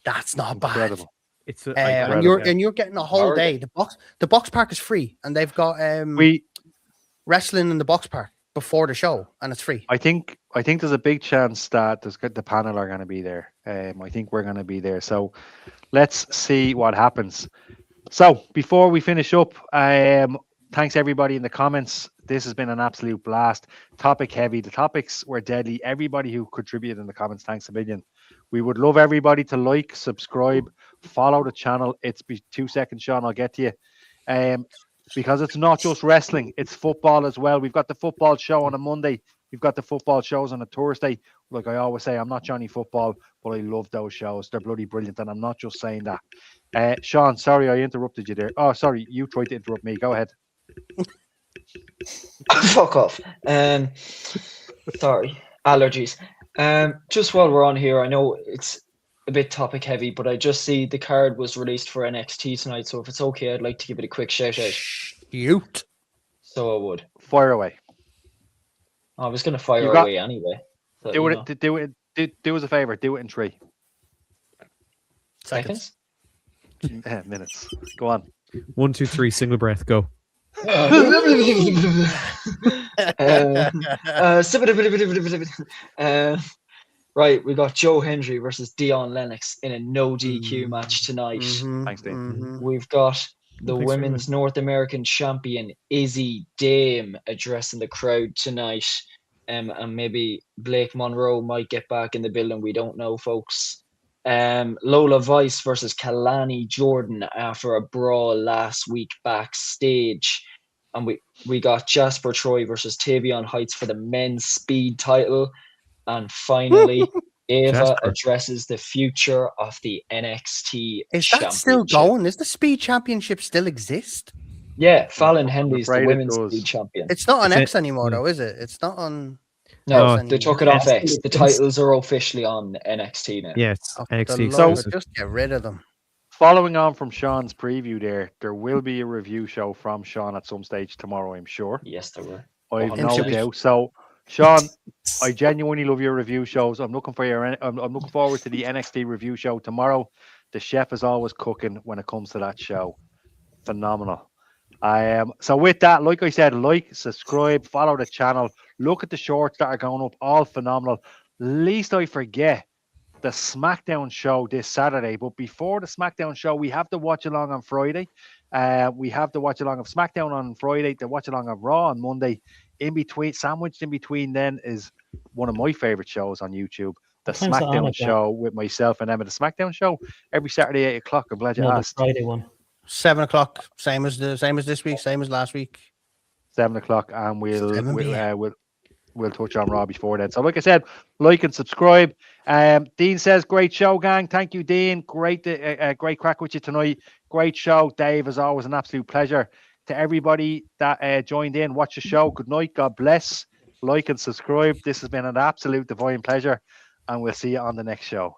that's not bad. It's and you're getting a whole day. The box park is free, and they've got wrestling in the box park before the show, and it's free. I think there's a big chance that the panel are going to be there. I think we're going to be there. So let's see what happens. So before we finish up, thanks everybody in the comments. This has been an absolute blast. Topic heavy. The topics were deadly. Everybody who contributed in the comments, thanks a million. We would love everybody to like, subscribe, follow the channel. It's 2 seconds, Sean. I'll get to you. Because it's not just wrestling, it's football as well. We've got the football show on a Monday. We've got the football shows on a Thursday. Like I always say, I'm not Johnny Football, but I love those shows. They're bloody brilliant, and I'm not just saying that. Sean, sorry I interrupted you there. Oh, sorry, you tried to interrupt me. Go ahead. Fuck off. Sorry, allergies. Just while we're on here, I know it's a bit topic heavy, but I just see the card was released for NXT tonight. So if it's okay, I'd like to give it a quick shout out. Shoot. So I would fire away. I was going to fire away anyway. So, do us a favor. Do it in 3 seconds. Minutes. Go on. 1, 2, 3. Single breath. Go. Right, we got Joe Hendry versus Dion Lennox in a no DQ match tonight. Thanks, Dean. We've got the women's North American champion Izzy Dame addressing the crowd tonight. And maybe Blake Monroe might get back in the building. We don't know, folks. Lola Vice versus Kalani Jordan after a brawl last week backstage. And we got Jasper Troy versus Tavion Heights for the men's speed title. And finally, Ava addresses the future of the NXT Is that still going? Does the speed championship still exist? Yeah, Fallon Henley's the women's speed champion. It's not on X anymore, though, is it? It's not on... No, they took it off X. The titles are officially on NXT now. Yes, NXT. So just get rid of them. Following on from Sean's preview there will be a review show from Sean at some stage tomorrow, I'm sure. Yes, there will. I have no doubt. So, Sean, I genuinely love your review shows. I'm looking forward to the NXT review show tomorrow. The chef is always cooking when it comes to that show. Phenomenal. So with that, like I said, like, subscribe, follow the channel, look at the shorts that are going up, all phenomenal. Least I forget the SmackDown show this Saturday. But before the SmackDown show, we have to watch along on Friday. We have to watch along of SmackDown on Friday, to watch along of Raw on Monday. Sandwiched in between then is one of my favorite shows on YouTube. The SmackDown show with myself and Emma. The SmackDown show every Saturday 8 o'clock. I'm glad you asked. The Friday one. 7 o'clock, same as this week, same as last week. 7 o'clock, and we'll touch on Raw before then. So, like I said, like and subscribe. Dean says, "Great show, gang." Thank you, Dean. Great crack with you tonight. Great show, Dave. As always, an absolute pleasure. To everybody that joined in, watch the show. Good night. God bless. Like and subscribe. This has been an absolute divine pleasure, and we'll see you on the next show.